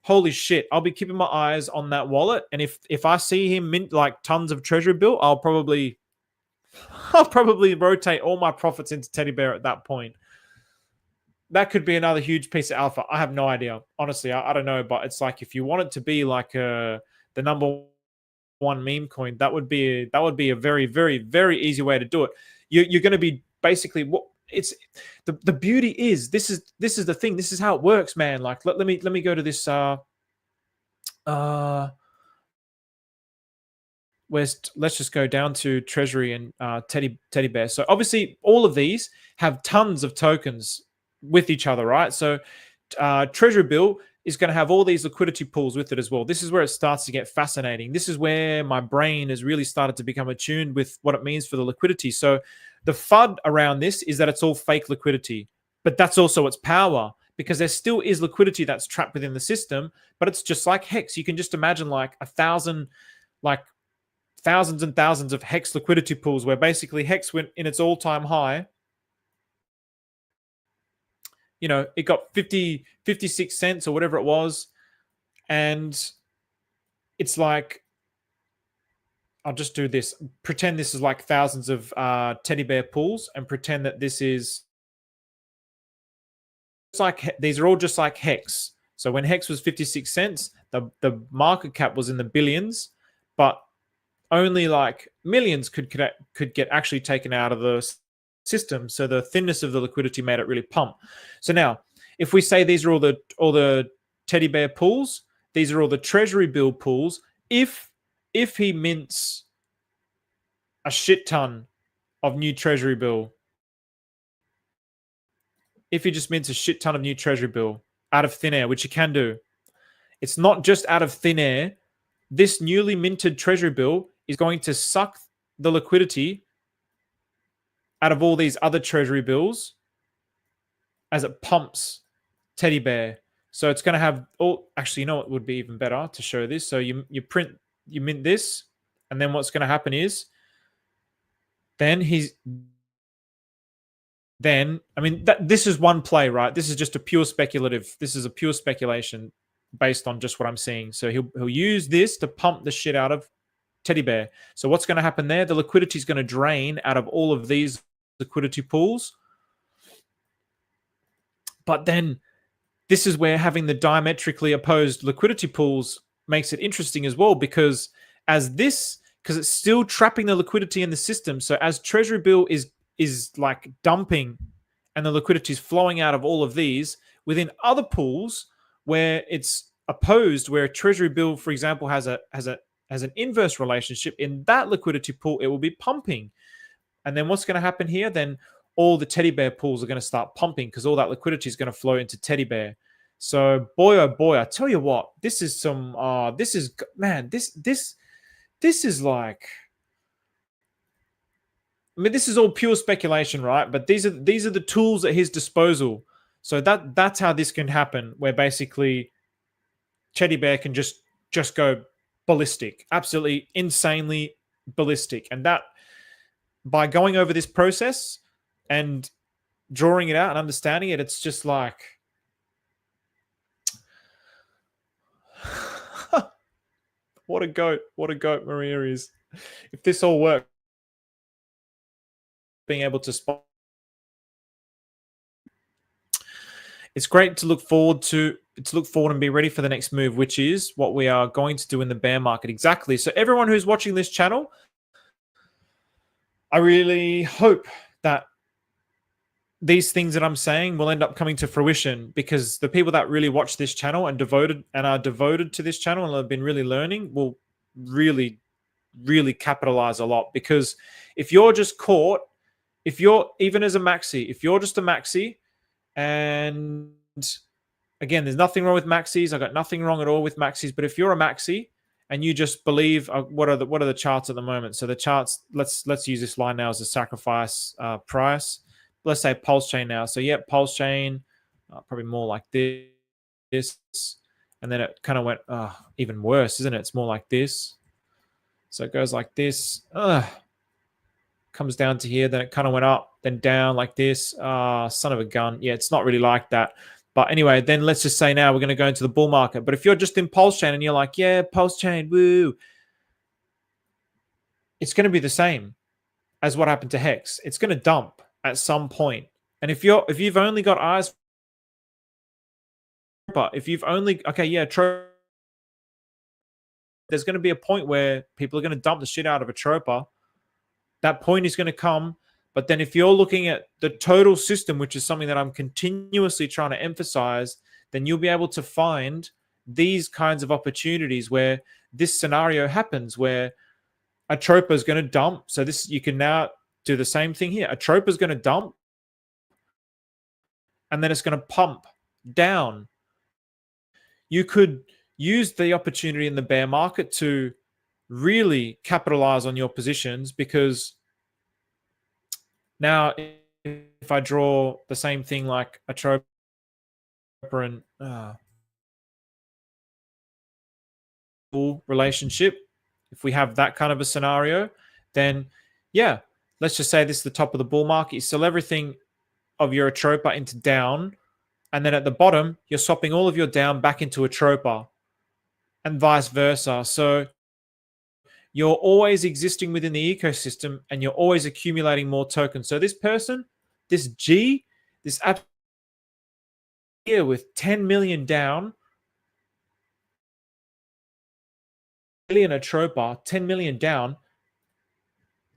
holy shit, I'll be keeping my eyes on that wallet. And if I see him mint like tons of Treasury bill, I'll probably rotate all my profits into Teddy Bear at that point. That could be another huge piece of alpha. I have no idea. Honestly, I don't know. But it's like, if you want it to be like the number one meme coin, that would be a very, very, very easy way to do it. You're going to be basically what it's the beauty is. This is the thing. This is how it works, man. Like let me go to this let's just go down to Treasury and Teddy Bear. So obviously all of these have tons of tokens with each other, right? So Treasury bill is going to have all these liquidity pools with it as well. This is where it starts to get fascinating. This is where my brain has really started to become attuned with what it means for the liquidity. So the FUD around this is that it's all fake liquidity, but that's also its power, because there still is liquidity that's trapped within the system, but it's just like Hex. You can just imagine like thousands and thousands of Hex liquidity pools, where basically Hex went in its all-time high. You know, it got 56 cents or whatever it was. And it's like, I'll just do this. Pretend this is like thousands of Teddy Bear pools, and pretend that this is, it's like, these are all just like Hex. So when Hex was 56 cents, the market cap was in the billions, but only like millions could get actually taken out of the system. So the thinness of the liquidity made it really pump. So now, if we say these are all the Teddy Bear pools, these are all the Treasury bill pools. If he mints a shit ton of new Treasury bill, if he just mints a shit ton of new Treasury bill out of thin air, which he can do, it's not just out of thin air. This newly minted Treasury bill is going to suck the liquidity out of all these other Treasury bills as it pumps Teddy Bear. So it's going to have all, actually, you know what would be even better to show this? So you mint this, and then what's going to happen is, I mean, this is one play, right? This is just a pure speculative. This is a pure speculation based on just what I'm seeing. So he'll use this to pump the shit out of Teddy Bear. So what's going to happen there? The liquidity is going to drain out of all of these liquidity pools. But then this is where having the diametrically opposed liquidity pools makes it interesting as well, because it's still trapping the liquidity in the system. So as Treasury bill is like dumping and the liquidity is flowing out of all of these. Within other pools where it's opposed, where a treasury bill, for example, has an inverse relationship, in that liquidity pool, it will be pumping. And then what's going to happen here? Then all the teddy bear pools are going to start pumping because all that liquidity is going to flow into teddy bear. So boy, oh boy, I tell you what, this is some, this is, man, this is like, I mean, this is all pure speculation, right? But these are the tools at his disposal. So that's how this can happen, where basically teddy bear can just go ballistic, absolutely insanely ballistic. And that, by going over this process and drawing it out and understanding it, it's just like, what a goat Maria is. If this all works, being able to spot, it's great to look forward and be ready for the next move, which is what we are going to do in the bear market. Exactly. So everyone who's watching this channel, I really hope that these things that I'm saying will end up coming to fruition, because the people that really watch this channel and are devoted to this channel and have been really learning will really, really capitalize a lot. Because if you're just caught, if you're even as a maxi, if you're just a maxi, and again, there's nothing wrong with maxis. I got nothing wrong at all with maxis. But if you're a maxi and you just believe, what are the charts at the moment? So the charts, let's use this line now as a sacrifice price. Let's say pulse chain now. So yeah, pulse chain, probably more like this, and then it kind of went even worse, isn't it? It's more like this. So it goes like this, comes down to here, then it kind of went up, then down like this. Son of a gun. Yeah, it's not really like that. But anyway, then let's just say now we're going to go into the bull market. But if you're just in pulse chain and you're like, yeah, pulse chain, woo, it's going to be the same as what happened to Hex. It's going to dump at some point. And if you've only got eyes, but if you've only, okay, yeah, there's going to be a point where people are going to dump the shit out of Atropa. That point is going to come. But then if you're looking at the total system, which is something that I'm continuously trying to emphasize, then you'll be able to find these kinds of opportunities where this scenario happens, where Atropa is going to dump. So this, you can now do the same thing here. Atropa is going to dump, and then it's going to pump down. You could use the opportunity in the bear market to really capitalize on your positions, because now if I draw the same thing like Atropa and relationship, if we have that kind of a scenario, then yeah, let's just say this is the top of the bull market. You sell everything of your Atropa into down, and then at the bottom, you're swapping all of your down back into Atropa, and vice versa. So you're always existing within the ecosystem, and you're always accumulating more tokens. So this person, this G, this app here with 10 million down, million Atropa, 10 million down,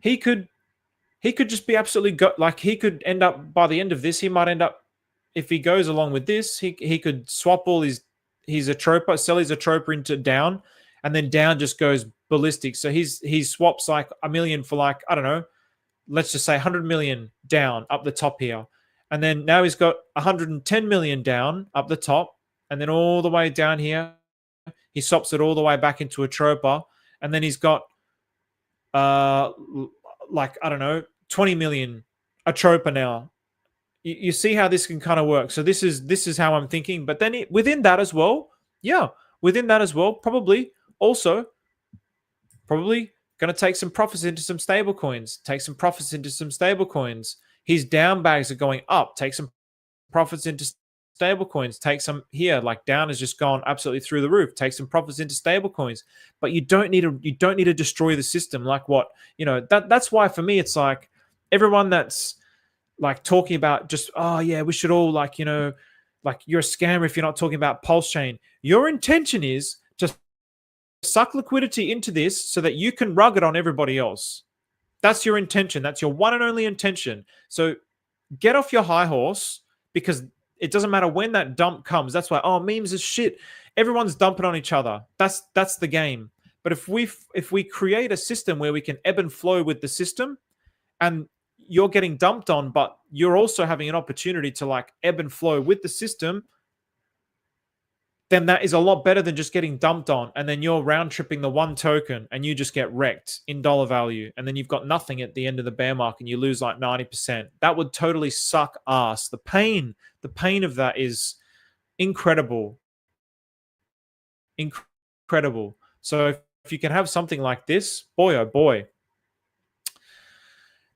he could just be absolutely like, he could end up, by the end of this, he might end up, if he goes along with this, he could swap all his Atropa, sell his Atropa into down, and then down just goes ballistic. So he swaps like a million for, like, I don't know, let's just say 100 million down up the top here. And then now he's got 110 million down up the top, and then all the way down here, he swaps it all the way back into Atropa, and then he's got like, I don't know, 20 million Atropa now. You see how this can kind of work. So this is how I'm thinking. But then within that as well, yeah, within that as well, probably going to take some profits into some stable coins. His down bags are going up. Take some profits into stable coins. Take some here, like down has just gone absolutely through the roof. Take some profits into stable coins. But you don't need to destroy the system. Like what, that's why for me it's like, everyone that's like talking about just, oh yeah, we should all, like, like you're a scammer if you're not talking about pulse chain. Your intention is to suck liquidity into this so that you can rug it on everybody else. That's your intention. That's your one and only intention. So get off your high horse, because it doesn't matter when that dump comes. That's why, oh, memes is shit. Everyone's dumping on each other. That's the game. But if we create a system where we can ebb and flow with the system, and you're getting dumped on, but you're also having an opportunity to like ebb and flow with the system, then that is a lot better than just getting dumped on. And then you're round tripping the one token and you just get wrecked in dollar value. And then you've got nothing at the end of the bear market and you lose like 90%. That would totally suck ass. The pain of that is incredible. Incredible. So if you can have something like this, boy, oh boy.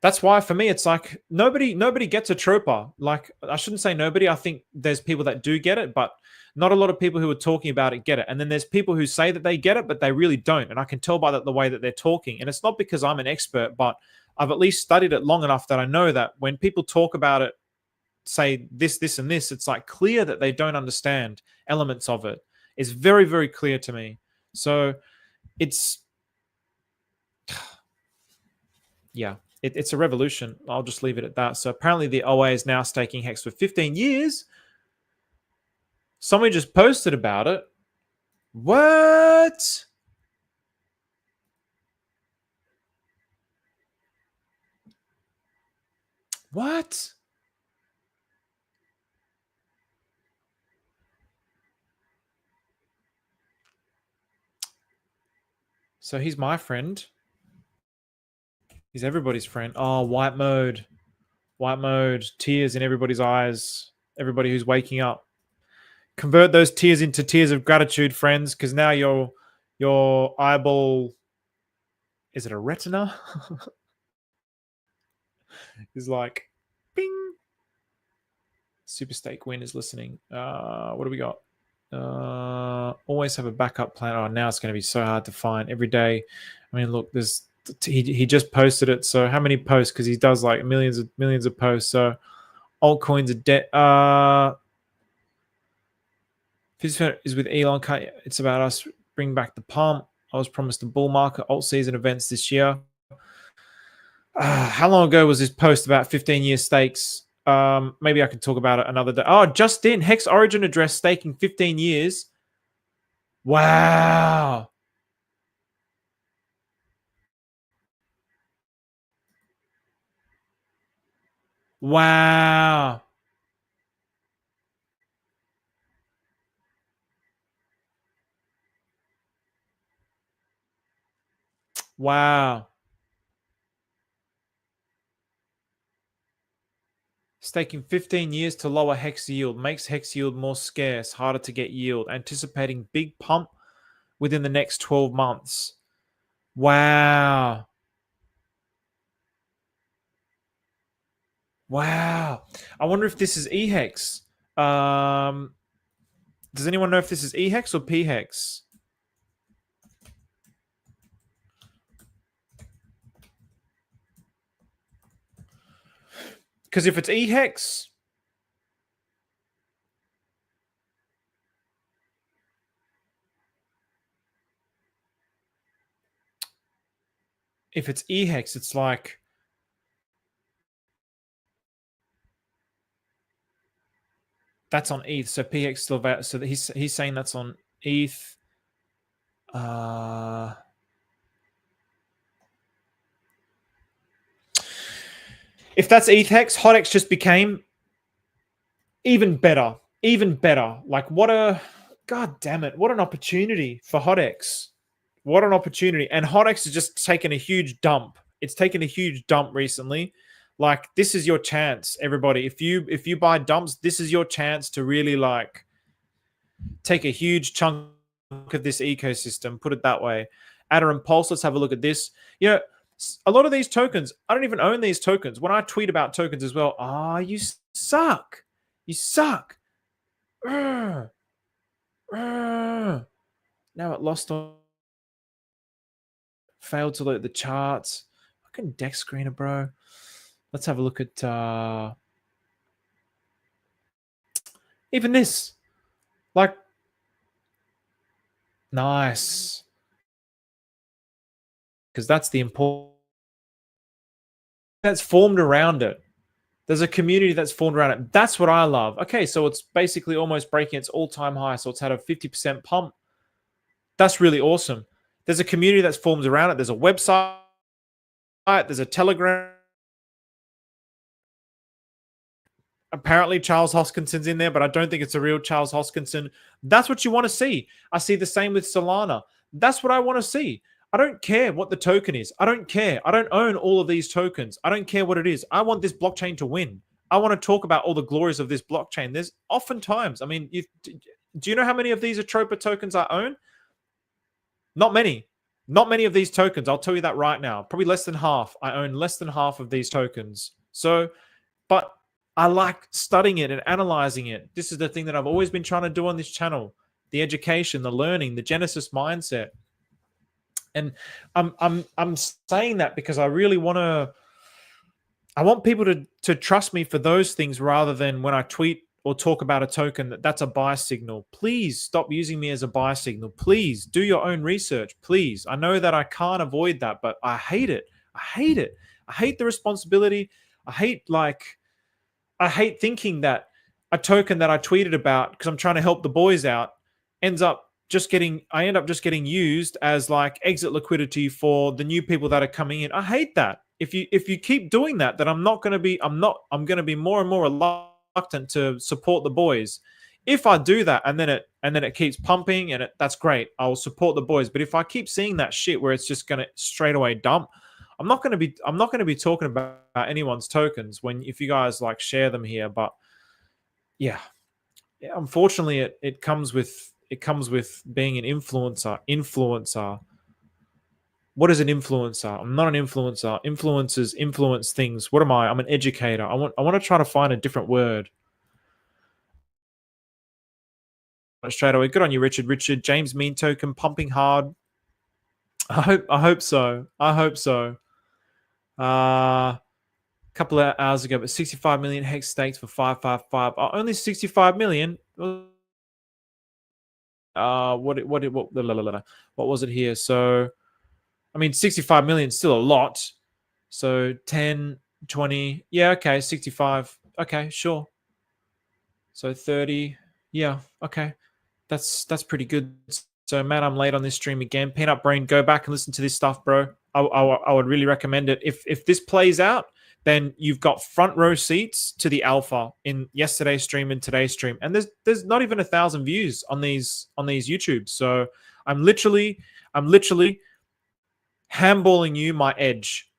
That's why for me, it's like nobody gets Atropa. Like, I shouldn't say nobody. I think there's people that do get it, but not a lot of people who are talking about it get it. And then there's people who say that they get it, but they really don't. And I can tell by the way that they're talking. And it's not because I'm an expert, but I've at least studied it long enough that I know that when people talk about it, say this, this, and this, it's like clear that they don't understand elements of it. It's very, very clear to me. So it's, yeah. It's a revolution. I'll just leave it at that. So apparently the OA is now staking Hex for 15 years. Somebody just posted about it. What? What? So he's my friend. He's everybody's friend. Oh, white mode. White mode. Tears in everybody's eyes. Everybody who's waking up. Convert those tears into tears of gratitude, friends, because now your eyeball, is it a retina? is like, bing. Super Stake Win is listening. What do we got? Always have a backup plan. Oh, now it's going to be so hard to find every day. I mean, look, there's he just posted it. So how many posts? Because he does like millions of posts. So altcoins are dead. Is with Elon. It's about us bring back the pump. I was promised a bull market alt season events this year. How long ago was this post about 15-year stakes? Maybe I can talk about it another day. Oh, just in. Hex Origin address staking 15 years. Wow. Wow. Wow. Staking 15 years to lower hex yield makes hex yield more scarce, harder to get yield. Anticipating big pump within the next 12 months. Wow. Wow. I wonder if this is eHex. Does anyone know if this is eHex or pHex? Because if it's eHex, it's like, that's on ETH. So pHex still valid. So he's saying that's on ETH. If that's ETHEX, HotX just became even better. Even better. Like, what a, god damn it, what an opportunity for HotX. What an opportunity. And HotX has just taken a huge dump. It's taken a huge dump recently. Like, this is your chance, everybody. If you buy dumps, this is your chance to really like take a huge chunk of this ecosystem, put it that way. Adder and Pulse, let's have a look at this. You know, a lot of these tokens, I don't even own these tokens. When I tweet about tokens as well, you suck. You suck. Now it lost on, failed to load the charts. Fucking deck screener, bro. Let's have a look at even this. Like, nice. Because that's the important that's formed around it. There's a community that's formed around it. That's what I love. Okay, so it's basically almost breaking its all-time high. So it's had a 50% pump. That's really awesome. There's a community that's formed around it. There's a website. There's a Telegram. Apparently Charles Hoskinson's in there, but I don't think it's a real Charles Hoskinson. That's what you want to see. I see the same with Solana. That's what I want to see. I don't care what the token is. I don't care. I don't own all of these tokens. I don't care what it is. I want this blockchain to win. I want to talk about all the glories of this blockchain. There's oftentimes, I mean, do you know how many of these Atropa tokens I own? Not many. Not many of these tokens. I'll tell you that right now. Probably less than half. I own less than half of these tokens. So, but I like studying it and analyzing it. This is the thing that I've always been trying to do on this channel. The education, the learning, the Genesis mindset. And I'm saying that because I really want people to trust me for those things rather than when I tweet or talk about a token that's a buy signal. Please stop using me as a buy signal. Please do your own research. Please. I know that I can't avoid that, but I hate it. I hate it. I hate the responsibility. I hate thinking that a token that I tweeted about because I'm trying to help the boys out I end up just getting used as like exit liquidity for the new people that are coming in. I hate that. If you keep doing that, then I'm going to be more and more reluctant to support the boys. If I do that and then it keeps pumping and that's great, I will support the boys. But if I keep seeing that shit where it's just going to straight away dump, I'm not going to be talking about anyone's tokens if you guys like share them here. But yeah, unfortunately, it comes with being an influencer. What is an influencer? I'm not an influencer. Influencers influence things. What am I? I'm an educator. I want to try to find a different word. Straight away. Good on you, Richard. Richard, James Mean token pumping hard. I hope so. I hope so. A couple of hours ago, but 65 million hex stakes for 555. Only 65 million. What was it here? So, I mean, 65 million is still a lot. So 10, 20, yeah, okay, 65, okay, sure. So 30, yeah, okay, that's pretty good. So, man, I'm late on this stream again. Peanut Brain, go back and listen to this stuff, bro. I would really recommend it. If this plays out, then you've got front row seats to the alpha in yesterday's stream and today's stream. And there's not even 1,000 views on these YouTubes. So I'm literally handballing you my edge.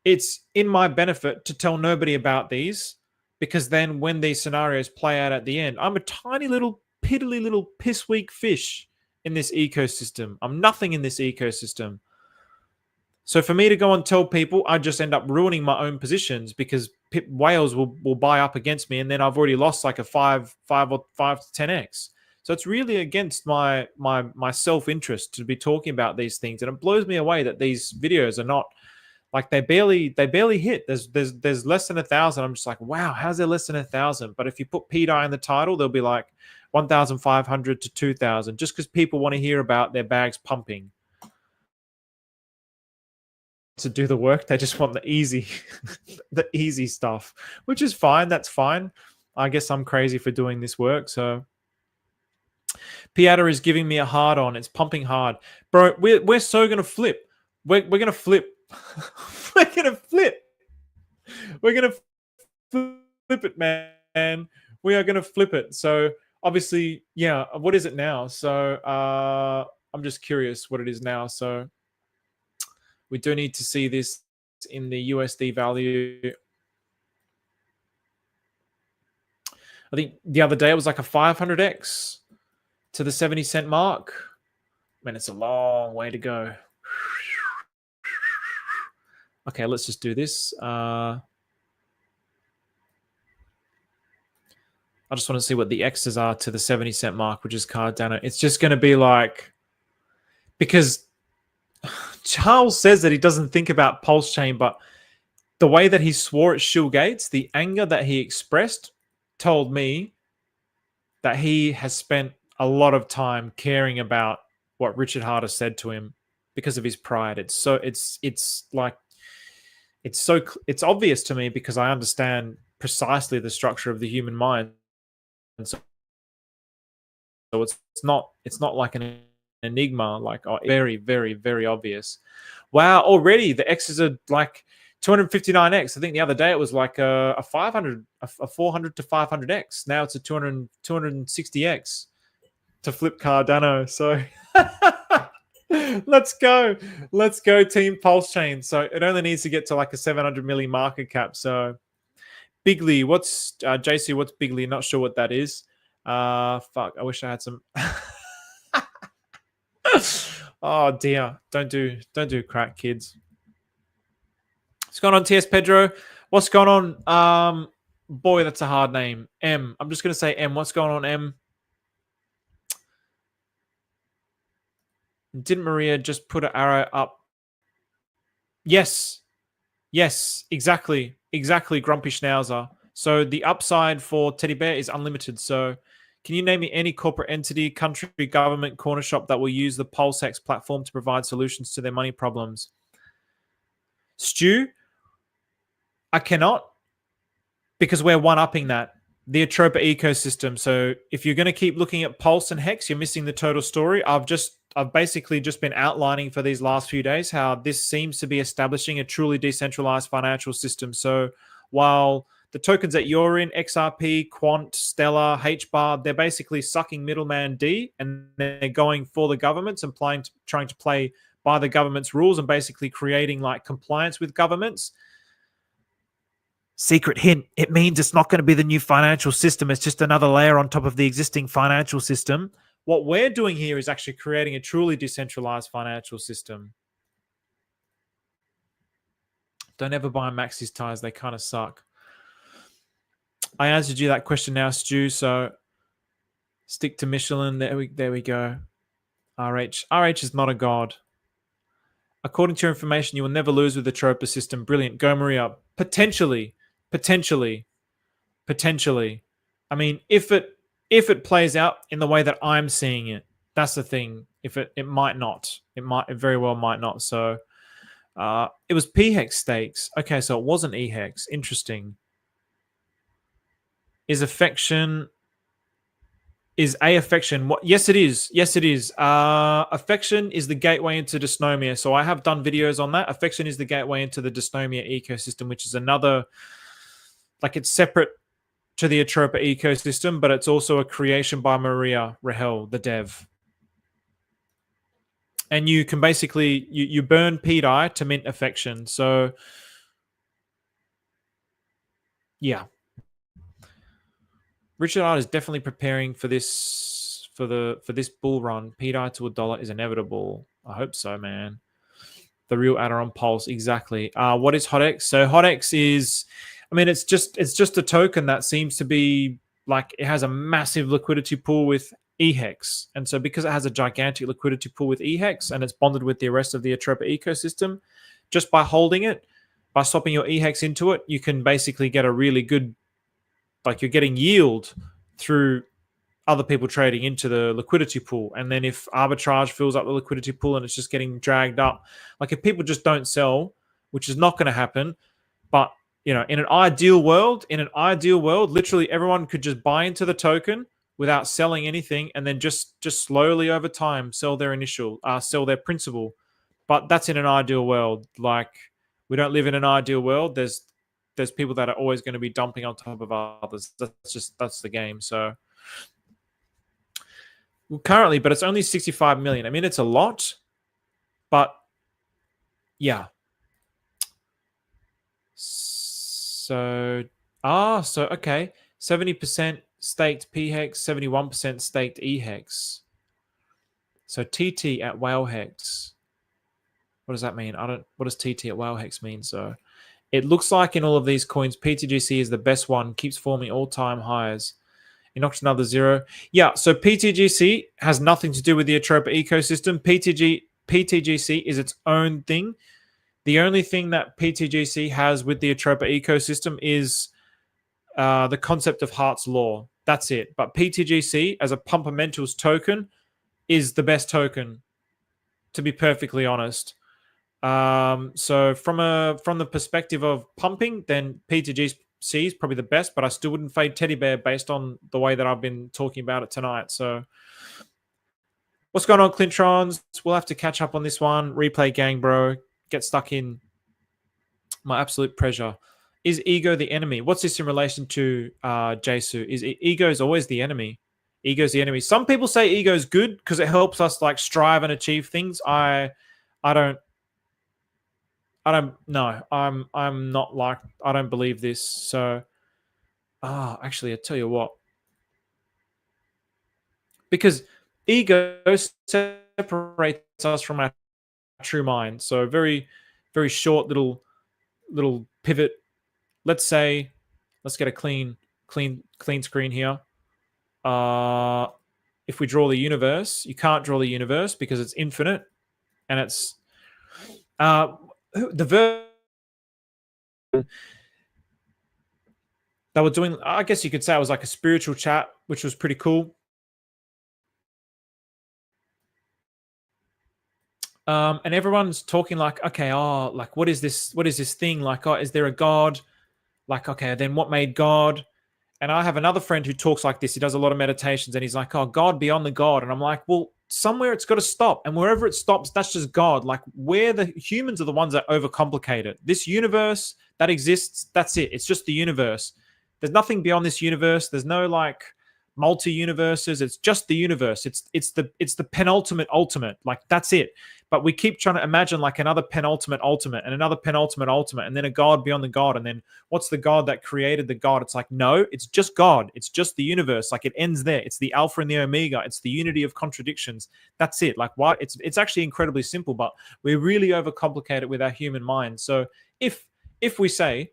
It's in my benefit to tell nobody about these, because then when these scenarios play out at the end, I'm a tiny little piddly little piss weak fish in this ecosystem. I'm nothing in this ecosystem. So for me to go and tell people, I just end up ruining my own positions because whales will buy up against me, and then I've already lost like a 5 to 10x. So it's really against my self-interest to be talking about these things, and it blows me away that these videos are not like they barely hit. There's less than 1,000. I'm just like, wow, how's there less than 1,000? But if you put Pt I in the title, there'll be like 1,500 to 2,000, just because people want to hear about their bags pumping. To do the work, they just want the easy the easy stuff, which is fine. That's fine. I guess I'm crazy for doing this work. So Piata is giving me a hard on. It's pumping hard, bro. We're so gonna flip. We're gonna flip. We're gonna flip. We're gonna flip it, man. We are gonna flip it. So obviously, yeah. What is it now? So I'm just curious what it is now. So we do need to see this in the USD value. I think the other day it was like a 500x to the 70-cent mark. Man, it's a long way to go. Okay, let's just do this. I just want to see what the X's are to the 70-cent mark, which is Cardano. It's just going to be like, because Charles says that he doesn't think about Pulse Chain, but the way that he swore at Shill Gates, the anger that he expressed, told me that he has spent a lot of time caring about what Richard Harder said to him because of his pride. It's like it's obvious to me because I understand precisely the structure of the human mind. And so it's not like an enigma, like very, very, very obvious. Wow, already the X's are like 259x. I think the other day it was like a 500, a 400 to 500x. Now it's a 260x to flip Cardano. So let's go team Pulse Chain. So it only needs to get to like a 700 million market cap. So Bigly, what's JC, what's Bigly? Not sure what that is. Fuck, I wish I had some. Oh dear, don't do crack, kids. What's going on, TS Pedro? What's going on? Boy, that's a hard name. M. I'm just gonna say M. What's going on, M? Didn't Maria just put an arrow up? Yes, exactly, Grumpy Schnauzer. So the upside for Teddy Bear is unlimited. So can you name me any corporate entity, country, government, corner shop that will use the PulseX platform to provide solutions to their money problems? Stu, I cannot, because we're one-upping that. The Atropa ecosystem. So if you're going to keep looking at Pulse and Hex, you're missing the total story. I've basically just been outlining for these last few days how this seems to be establishing a truly decentralized financial system. So while the tokens that you're in, XRP, Quant, Stellar, HBAR, they're basically sucking middleman D, and they're going for the governments and trying to play by the government's rules and basically creating like compliance with governments. Secret hint, it means it's not going to be the new financial system. It's just another layer on top of the existing financial system. What we're doing here is actually creating a truly decentralized financial system. Don't ever buy Maxis tires. They kind of suck. I answered you that question now, Stu. So stick to Michelin. There we go. RH is not a god. According to your information, you will never lose with the Atropa system. Brilliant. Go Maria. Potentially. I mean, if it plays out in the way that I'm seeing it, that's the thing. If it might not. It very well might not. So it was PHEX stakes. Okay, so it wasn't EHEX. Interesting. Is affection what? Yes, it is. Affection is the gateway into dysnomia. So I have done videos on that. Affection is the gateway into the dysnomia ecosystem, which is another, like, it's separate to the Atropa ecosystem, but it's also a creation by Maria Rahel, the dev. And you can basically you burn Pt I to mint affection. So yeah. Richard Art is definitely preparing for this bull run. Pt I to $1 is inevitable. I hope so, man. The real adder on Pulse, exactly. What is HotX? So HotX is, I mean, it's just a token that seems to be like, it has a massive liquidity pool with EHEX, and so because it has a gigantic liquidity pool with EHEX and it's bonded with the rest of the Atropa ecosystem, just by holding it, by swapping your EHEX into it, you can basically get a really good, like, you're getting yield through other people trading into the liquidity pool. And then if arbitrage fills up the liquidity pool and it's just getting dragged up, like if people just don't sell, which is not going to happen, but you know, in an ideal world, literally everyone could just buy into the token without selling anything, and then just slowly over time sell their principal. But that's in an ideal world. Like, we don't live in an ideal world. There's people that are always going to be dumping on top of others. That's the game. So currently, but it's only 65 million. I mean, it's a lot, but yeah. So okay, 70% staked PHEX, 71% staked EHEX. So TT at Whale Hex. What does that mean? What does TT at Whale Hex mean? So it looks like in all of these coins, PTGC is the best one, keeps forming all-time highs. You knocked another zero. Yeah, so PTGC has nothing to do with the Atropa ecosystem. PTGC is its own thing. The only thing that PTGC has with the Atropa ecosystem is the concept of Hart's Law. That's it. But PTGC, as a Pumpermentals token, is the best token, to be perfectly honest. So from the perspective of pumping, then P2G C is probably the best, but I still wouldn't fade Teddy Bear based on the way that I've been talking about it tonight. So what's going on, Clintrons? We'll have to catch up on this one. Replay gang, bro. Get stuck in. My absolute pleasure. Is ego the enemy? What's this in relation to Jesu? Is ego is always the enemy? Ego is the enemy. Some people say ego is good because it helps us like strive and achieve things. I don't know. I'm not like, I don't believe this. So actually I tell you what. Because ego separates us from our true mind. So very, very short little pivot. Let's say, let's get a clean screen here. If we draw the universe, you can't draw the universe because it's infinite, and it's the verb they were doing. I guess you could say it was like a spiritual chat, which was pretty cool. And everyone's talking like, okay, like what is this? What is this thing? Like, is there a God? Like, okay, then what made God? And I have another friend who talks like this. He does a lot of meditations, and he's like, oh, God beyond the God. And I'm like, well, somewhere it's got to stop. And wherever it stops, that's just God. Like, where the humans are the ones that overcomplicate it. This universe that exists, that's it. It's just the universe. There's nothing beyond this universe. There's no like multi-universes. It's just the universe. It's the penultimate ultimate. Like, that's it. But we keep trying to imagine like another penultimate ultimate and another penultimate ultimate and then a God beyond the God. And then what's the God that created the God? It's like, no, it's just God. It's just the universe. Like, it ends there. It's the Alpha and the Omega. It's the unity of contradictions. That's it. Like, why? It's actually incredibly simple, but we really overcomplicate it with our human mind. So if we say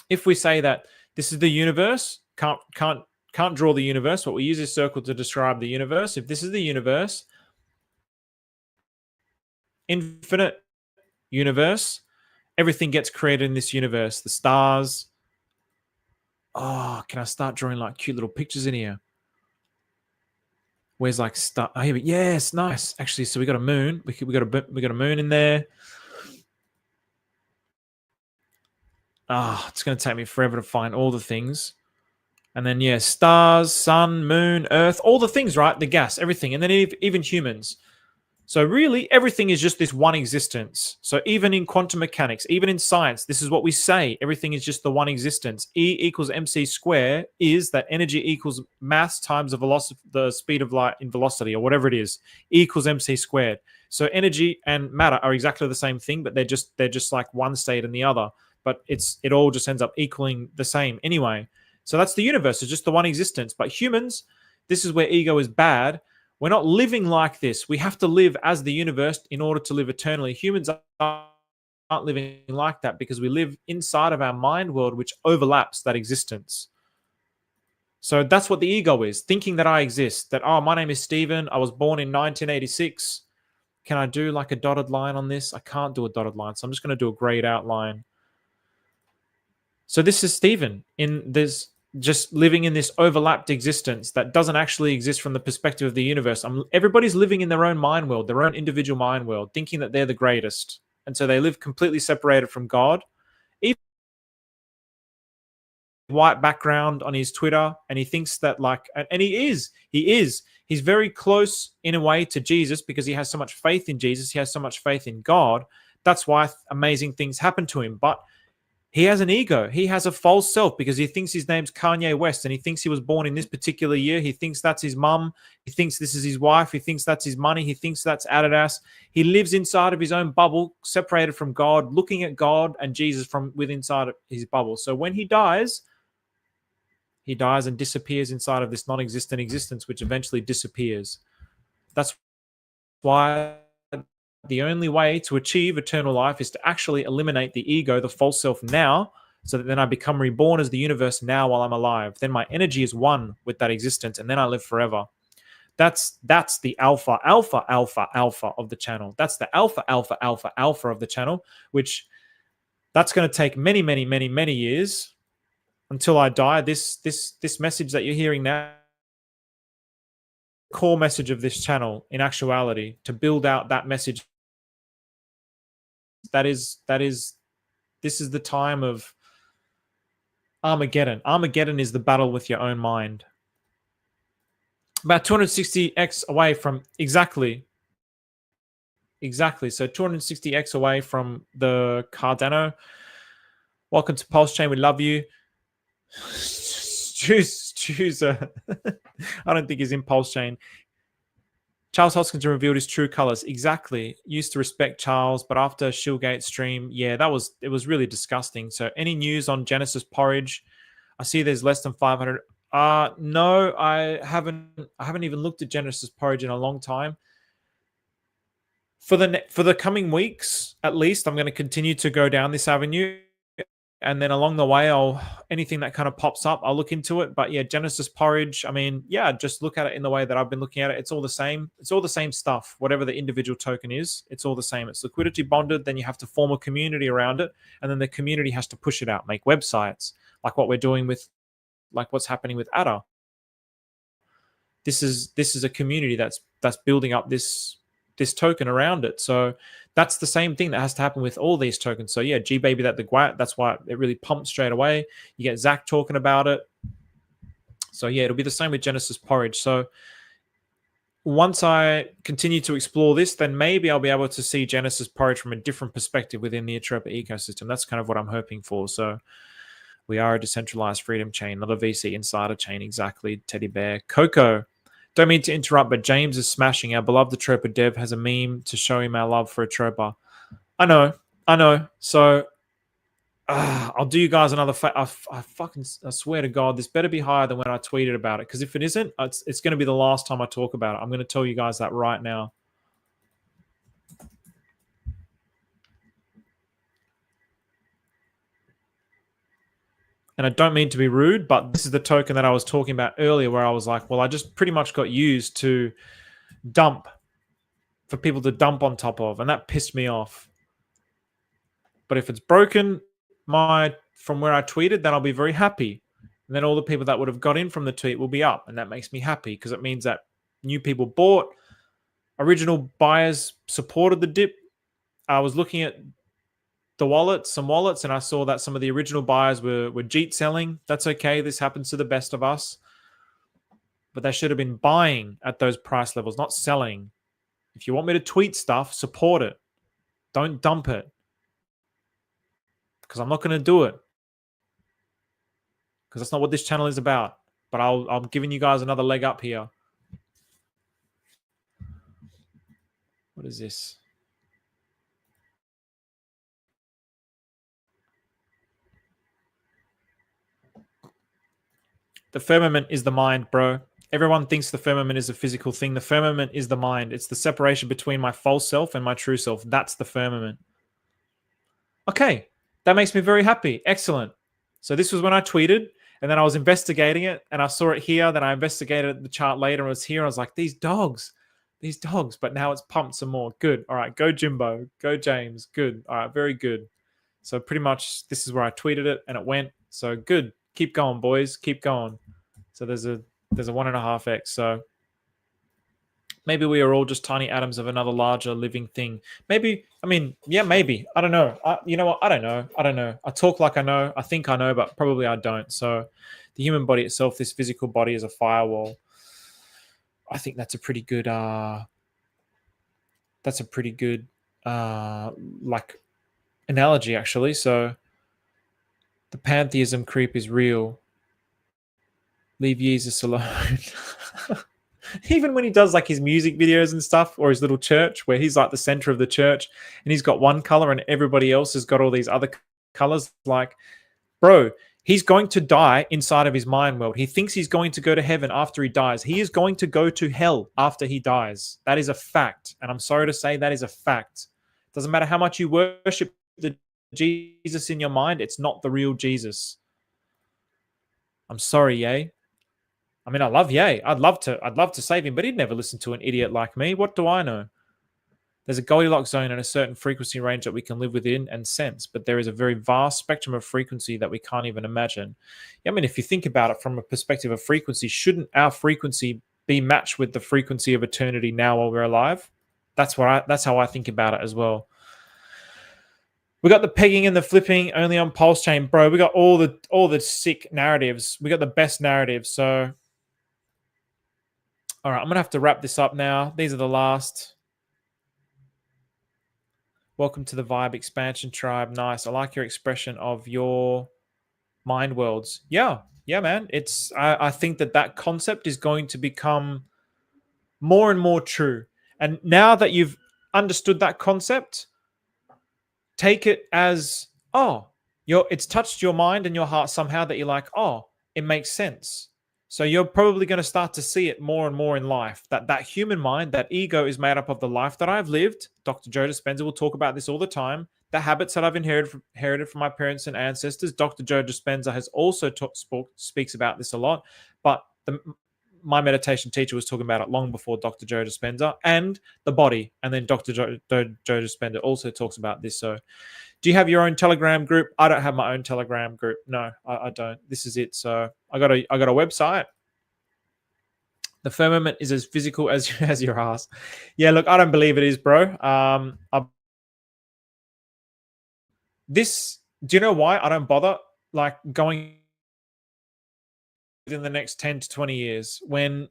that this is the universe, can't draw the universe, but we use this circle to describe the universe. If this is the universe, infinite universe, everything gets created in this universe. The stars. Oh, can I start drawing like cute little pictures in here? Where's like star? Oh, here yes, nice. Actually, so we got a moon. We got a moon in there. It's going to take me forever to find all the things. And then yeah, stars, sun, moon, earth, all the things, right? The gas, everything, and then even humans. So really, everything is just this one existence. So even in quantum mechanics, even in science, this is what we say. Everything is just the one existence. E equals mc squared is that energy equals mass times the velocity, the speed of light in velocity, or whatever it is. E equals mc squared. So energy and matter are exactly the same thing, but they're just like one state and the other. But it all just ends up equaling the same anyway. So that's the universe. It's just the one existence. But humans, this is where ego is bad. We're not living like this. We have to live as the universe in order to live eternally. Humans aren't living like that because we live inside of our mind world, which overlaps that existence. So that's what the ego is, thinking that I exist, that, oh, my name is Stephen. I was born in 1986. Can I do like a dotted line on this? I can't do a dotted line, so I'm just going to do a grayed outline. So this is Stephen in this, just living in this overlapped existence that doesn't actually exist from the perspective of the universe. Everybody's living in their own mind world, their own individual mind world, thinking that they're the greatest. And so they live completely separated from God. Even white background on his Twitter, and he thinks that like, and he's very close in a way to Jesus because he has so much faith in Jesus. He has so much faith in God. That's why amazing things happen to him. But he has an ego. He has a false self because he thinks his name's Kanye West and he thinks he was born in this particular year. He thinks that's his mum. He thinks this is his wife. He thinks that's his money. He thinks that's Adidas. He lives inside of his own bubble, separated from God, looking at God and Jesus from within inside of his bubble. So when he dies and disappears inside of this non-existent existence, which eventually disappears. That's why the only way to achieve eternal life is to actually eliminate the ego, the false self now, so that then I become reborn as the universe now while I'm alive. Then my energy is one with that existence, and then I live forever. That's the alpha of the channel. That's the alpha of the channel, which that's going to take many years until I die. This message that you're hearing now, core message of this channel in actuality, to build out that message this is the time of Armageddon. Armageddon is the battle with your own mind. About 260x away from exactly. So 260x away from the Cardano. Welcome to Pulse Chain. We love you. Choose I don't think he's in Pulse Chain. Charles Hoskinson revealed his true colors. Exactly. Used to respect Charles, but after Shillgate stream, yeah, it was really disgusting. So any news on Genesis Porridge? I see there's less than 500. No, I haven't even looked at Genesis Porridge in a long time. For the coming weeks, at least, I'm going to continue to go down this avenue. And then along the way, anything that kind of pops up, I'll look into it. But yeah, Genesis Porridge, I mean, yeah, just look at it in the way that I've been looking at it. It's all the same. It's all the same stuff. Whatever the individual token is, it's all the same. It's liquidity bonded. Then you have to form a community around it. And then the community has to push it out, make websites, like what we're doing with, like what's happening with ADA. This is a community that's building up this token around it. So that's the same thing that has to happen with all these tokens. So yeah, G-Baby, that's why it really pumped straight away. You get Zach talking about it. So yeah, it'll be the same with Genesis Porridge. So once I continue to explore this, then maybe I'll be able to see Genesis Porridge from a different perspective within the Atropa ecosystem. That's kind of what I'm hoping for. So we are a decentralized freedom chain, not a VC insider chain. Exactly, Teddy Bear. Coco. Don't mean to interrupt, but James is smashing. Our beloved Atropa dev has a meme to show him our love for Atropa. I know. So I'll do you guys another. I swear to God, this better be higher than when I tweeted about it. Because if it isn't, it's going to be the last time I talk about it. I'm going to tell you guys that right now. And I don't mean to be rude, but this is the token that I was talking about earlier where I was like, well, I just pretty much got used to dump, for people to dump on top of, and that pissed me off. But if it's broken from where I tweeted, then I'll be very happy. And then all the people that would have got in from the tweet will be up, and that makes me happy because it means that new people bought, original buyers supported the dip. I was looking at some wallets, and I saw that some of the original buyers were jeet selling. That's okay. This happens to the best of us. But they should have been buying at those price levels, not selling. If you want me to tweet stuff, support it. Don't dump it. Because I'm not going to do it. Because that's not what this channel is about. But I'm giving you guys another leg up here. What is this? The firmament is the mind, bro. Everyone thinks the firmament is a physical thing. The firmament is the mind. It's the separation between my false self and my true self. That's the firmament. Okay, that makes me very happy. Excellent. So this was when I tweeted, and then I was investigating it, and I saw it here. Then I investigated the chart later, and it was here. I was like, these dogs. But now it's pumped some more. Good. All right, go Jimbo. Go James. Good. All right, very good. So pretty much this is where I tweeted it, and it went. So good. Keep going, boys. Keep going. So there's a 1.5x. So maybe we are all just tiny atoms of another larger living thing. Maybe, I mean, yeah, maybe. I don't know. You know what? I don't know. I talk like I know. I think I know, but probably I don't. So the human body itself, this physical body, is a firewall. I think that's a pretty good like analogy, actually. So the pantheism creep is real. Leave Jesus alone. Even when he does like his music videos and stuff, or his little church where he's like the center of the church and he's got one color and everybody else has got all these other colors. Like, bro, he's going to die inside of his mind world. He thinks he's going to go to heaven after he dies. He is going to go to hell after he dies. That is a fact. And I'm sorry to say that is a fact. Doesn't matter how much you worship the Jesus in your mind. It's not the real Jesus. I'm sorry, Ye. I mean, I love Ye. I'd love to save him, but he'd never listen to an idiot like me. What do I know? There's a Goldilocks zone and a certain frequency range that we can live within and sense, but there is a very vast spectrum of frequency that we can't even imagine. I mean, if you think about it from a perspective of frequency, shouldn't our frequency be matched with the frequency of eternity now while we're alive? That's how I think about it as well. We got the pegging and the flipping only on pulse chain, bro. We got all the sick narratives. We got the best narratives. So, all right, I'm gonna have to wrap this up now. These are the last. Welcome to the Vibe Expansion Tribe. Nice. I like your expression of your mind worlds. Yeah, man. I think that concept is going to become more and more true. And now that you've understood that concept, take it as, oh, it's touched your mind and your heart somehow that you're like, oh, it makes sense. So you're probably going to start to see it more and more in life, that human mind, that ego is made up of the life that I've lived. Dr. Joe Dispenza will talk about this all the time. The habits that I've inherited from my parents and ancestors. Dr. Joe Dispenza has also speaks about this a lot. But my meditation teacher was talking about it long before Dr. Joe Dispenza, and the body. And then Dr. Joe Dispenza also talks about this. So do you have your own Telegram group? I don't have my own Telegram group. No, I don't. This is it. So I got a website. The firmament is as physical as your ass. Yeah, look, I don't believe it is, bro. Do you know why I don't bother like going in the next 10 to 20 years when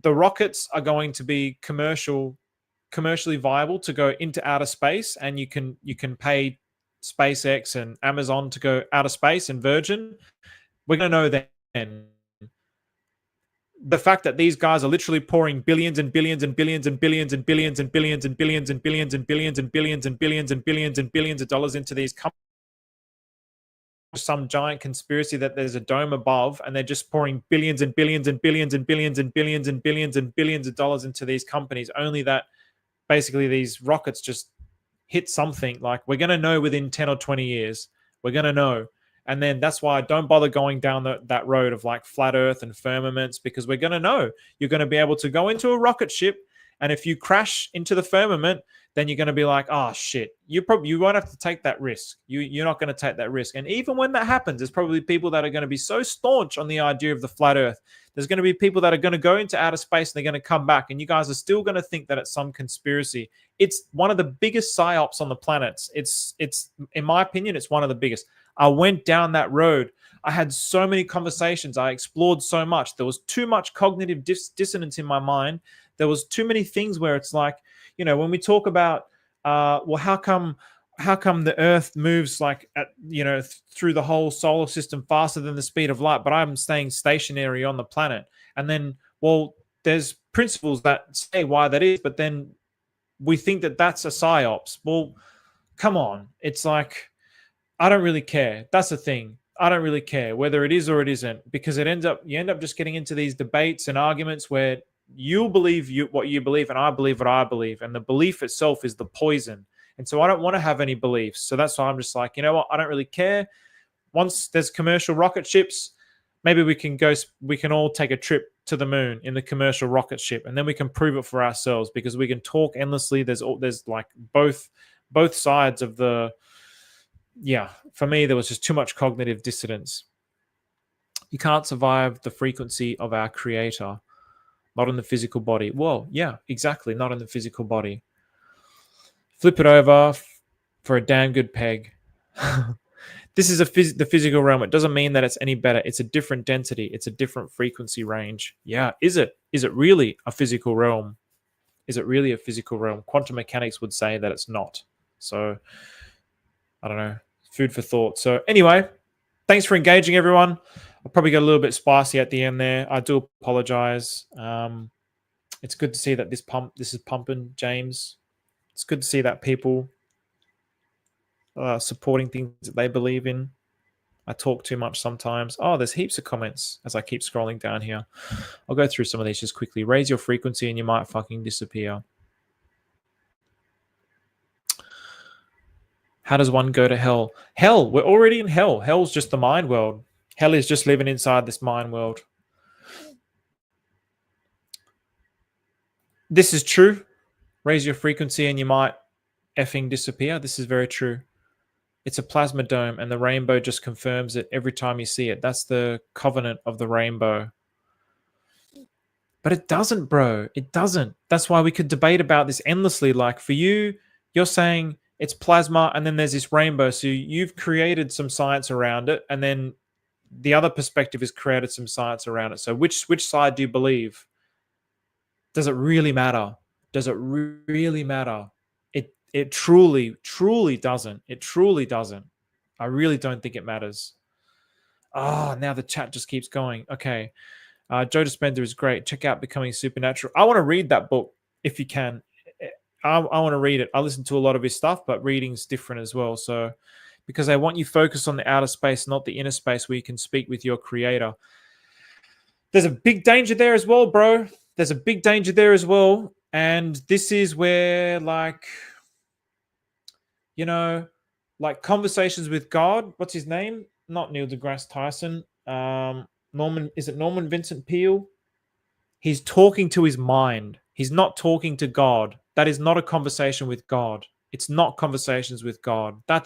the rockets are going to be commercially viable to go into outer space, and you can pay SpaceX and Amazon to go outer space and Virgin? We're going to know then. The fact that these guys are literally pouring billions and billions and billions and billions and billions and billions and billions and billions and billions and billions and billions and billions and billions of dollars into these companies, some giant conspiracy that there's a dome above and they're just pouring billions and billions and billions and billions and billions and billions and billions of dollars into these companies, only that basically these rockets just hit something. Like, we're going to know within 10 or 20 years. We're going to know. And then that's why I don't bother going down that road of like flat earth and firmaments, because we're going to know. You're going to be able to go into a rocket ship, and if you crash into the firmament, then you're going to be like, oh shit, you won't have to take that risk. You're not going to take that risk. And even when that happens, there's probably people that are going to be so staunch on the idea of the flat earth. There's going to be people that are going to go into outer space and they're going to come back, and you guys are still going to think that it's some conspiracy. It's one of the biggest psyops on the planet. It's in my opinion, it's one of the biggest. I went down that road. I had so many conversations. I explored so much. There was too much cognitive dissonance in my mind. There was too many things where it's like, when we talk about, well, how come the Earth moves like through the whole solar system faster than the speed of light, but I'm staying stationary on the planet? And then, well, there's principles that say why that is, but then we think that that's a psyops. Well, come on. It's like, I don't really care. That's the thing. I don't really care whether it is or it isn't, because you end up just getting into these debates and arguments where you believe what you believe and I believe what I believe, and the belief itself is the poison. And so I don't want to have any beliefs. So that's why I'm just like, you know what? I don't really care. Once there's commercial rocket ships, maybe we can all take a trip to the moon in the commercial rocket ship, and then we can prove it for ourselves, because we can talk endlessly. There's like both sides of the. Yeah, for me, there was just too much cognitive dissonance. You can't survive the frequency of our creator, not in the physical body. Well, yeah, exactly, not in the physical body. Flip it over for a damn good peg. This is the physical realm. It doesn't mean that it's any better. It's a different density. It's a different frequency range. Yeah, is it really a physical realm? Is it really a physical realm? Quantum mechanics would say that it's not. So, I don't know. Food for thought. So anyway, thanks for engaging, everyone. I probably got a little bit spicy at the end there. I do apologize. It's good to see that this is pumping, James. It's good to see that people supporting things that they believe in. I talk too much sometimes. Oh, there's heaps of comments as I keep scrolling down here. I'll go through some of these just quickly. Raise your frequency and you might fucking disappear. How does one go to hell? Hell, we're already in hell. Hell's just the mind world. Hell is just living inside this mind world. This is true. Raise your frequency and you might effing disappear. This is very true. It's a plasma dome, and the rainbow just confirms it every time you see it. That's the covenant of the rainbow. But it doesn't, bro. It doesn't. That's why we could debate about this endlessly. Like, for you, you're saying It's plasma, and then there's this rainbow. So you've created some science around it, and then the other perspective has created some science around it. So which side do you believe? Does it really matter? Does it really matter? It truly doesn't. It truly doesn't. I really don't think it matters. Oh, now the chat just keeps going. Okay. Joe Dispenza is great. Check out Becoming Supernatural. I want to read that book if you can. I want to read it. I listen to a lot of his stuff, but reading's different as well. So, because I want you focused on the outer space, not the inner space where you can speak with your creator. There's a big danger there as well, bro. There's a big danger there as well. And this is where, like, you know, like conversations with God. What's his name? Not Neil deGrasse Tyson. Is it Norman Vincent Peale? He's talking to his mind. He's not talking to God. That is not a conversation with God. It's not conversations with God. I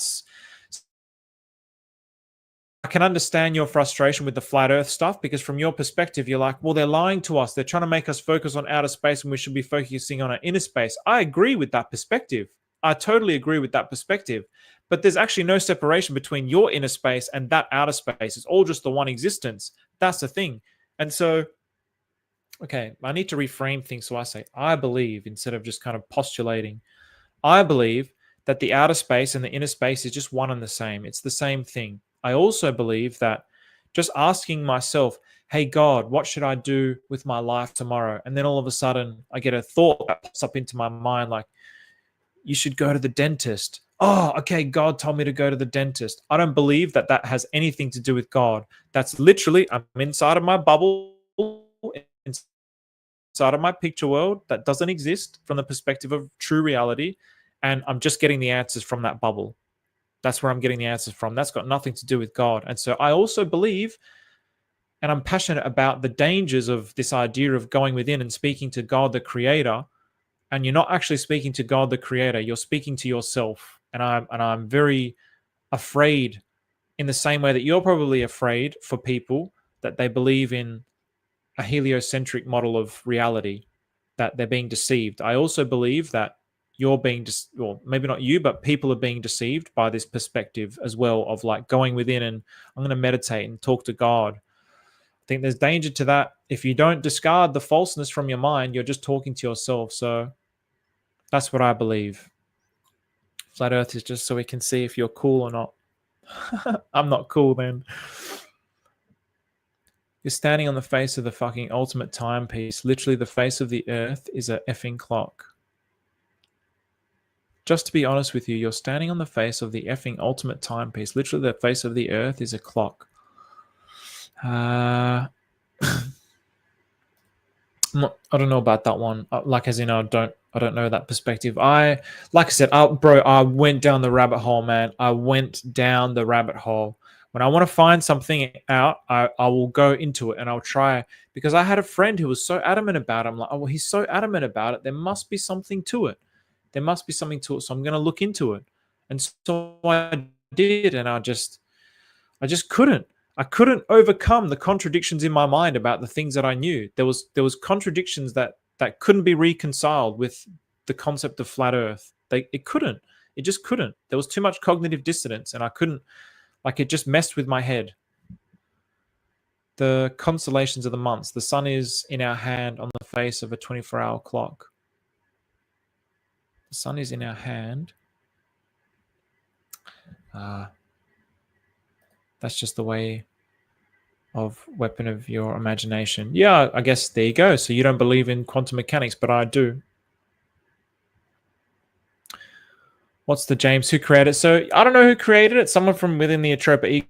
can understand your frustration with the flat earth stuff, because from your perspective, you're like, well, they're lying to us. They're trying to make us focus on outer space and we should be focusing on our inner space. I agree with that perspective. I totally agree with that perspective. But there's actually no separation between your inner space and that outer space. It's all just the one existence. That's the thing. And so, okay, I need to reframe things. So I say, I believe, instead of just kind of postulating, I believe that the outer space and the inner space is just one and the same. It's the same thing. I also believe that just asking myself, hey, God, what should I do with my life tomorrow? And then all of a sudden I get a thought that pops up into my mind, like, you should go to the dentist. Oh, okay, God told me to go to the dentist. I don't believe that that has anything to do with God. That's literally, I'm inside of my bubble, inside of my picture world that doesn't exist from the perspective of true reality. And I'm just getting the answers from that bubble. That's where I'm getting the answers from. That's got nothing to do with God. And so I also believe, and I'm passionate about the dangers of this idea of going within and speaking to God, the creator. And you're not actually speaking to God, the creator. You're speaking to yourself. And I'm very afraid, in the same way that you're probably afraid for people that they believe in a heliocentric model of reality, that they're being deceived. I also believe that you're being, well, maybe not you, but people are being deceived by this perspective as well, of like going within and I'm going to meditate and talk to God. I think there's danger to that. If you don't discard the falseness from your mind, you're just talking to yourself. So that's what I believe. Flat Earth is just so we can see if you're cool or not. I'm not cool, then. You're standing on the face of the fucking ultimate timepiece. Literally, the face of the Earth is a effing clock. Just to be honest with you, you're standing on the face of the effing ultimate timepiece. Literally, the face of the Earth is a clock. I don't know about that one. Like, as in, I don't know that perspective. Like I said, bro, I went down the rabbit hole, man. I went down the rabbit hole. When I want to find something out, I will go into it and I'll try, because I had a friend who was so adamant about it. I'm like, oh, well, he's so adamant about it. There must be something to it. There must be something to it. So I'm going to look into it. And so I did, and I just couldn't. I couldn't overcome the contradictions in my mind about the things that I knew. There was contradictions that couldn't be reconciled with the concept of flat Earth. It couldn't. It just couldn't. There was too much cognitive dissonance, and I couldn't. Like, it just messed with my head. The constellations of the months. The sun is in our hand on the face of a 24-hour clock. The sun is in our hand. That's just the way of weapon of your imagination. Yeah, I guess there you go. So you don't believe in quantum mechanics, but I do. What's the James? Who created it? So I don't know who created it. Someone from within the Atropa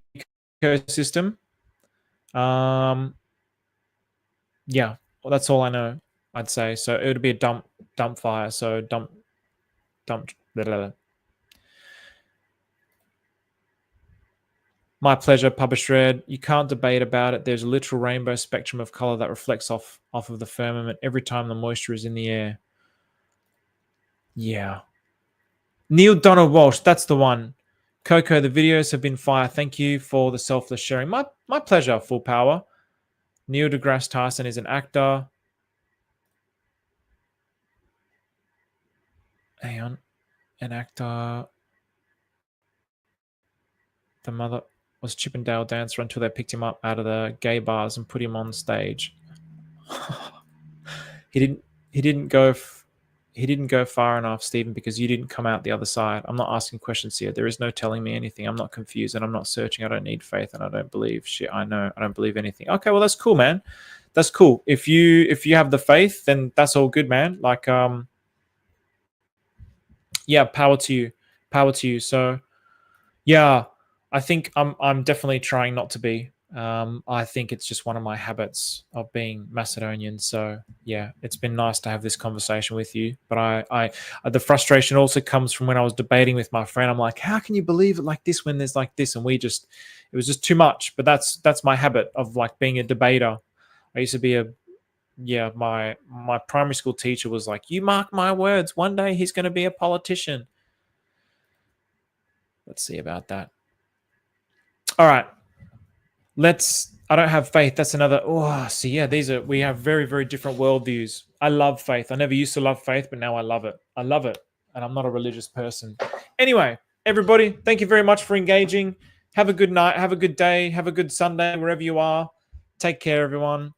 ecosystem. Yeah, well, that's all I know, I'd say. So it would be a dump fire. So dump. Blah, blah, blah. My pleasure, published Red. You can't debate about it. There's a literal rainbow spectrum of color that reflects off of the firmament every time the moisture is in the air. Yeah. Neil Donald Walsh, that's the one. Coco, the videos have been fire. Thank you for the selfless sharing. My pleasure, Full Power. Neil deGrasse Tyson is an actor. Hang on. An actor. The mother was Chippendale dancer until they picked him up out of the gay bars and put him on stage. He didn't go far enough, Stephen, because you didn't come out the other side. I'm not asking questions here. There is no telling me anything. I'm not confused and I'm not searching. I don't need faith and I don't believe shit. I know I don't believe anything. Okay, well that's cool, man. That's cool. If you have the faith, then that's all good, man. Like yeah, power to you. Power to you. So yeah, I think I'm definitely trying not to be. I think it's just one of my habits of being Macedonian. So yeah, it's been nice to have this conversation with you. But I the frustration also comes from when I was debating with my friend. I'm like, how can you believe it like this when there's like this? And it was just too much. But that's my habit of like being a debater. I used to be my primary school teacher was like, you mark my words, one day he's going to be a politician. Let's see about that. All right. I don't have faith. That's another. Oh, so yeah, we have very, very different worldviews. I love faith. I never used to love faith, but now I love it. I love it. And I'm not a religious person. Anyway, everybody, thank you very much for engaging. Have a good night. Have a good day. Have a good Sunday, wherever you are. Take care, everyone.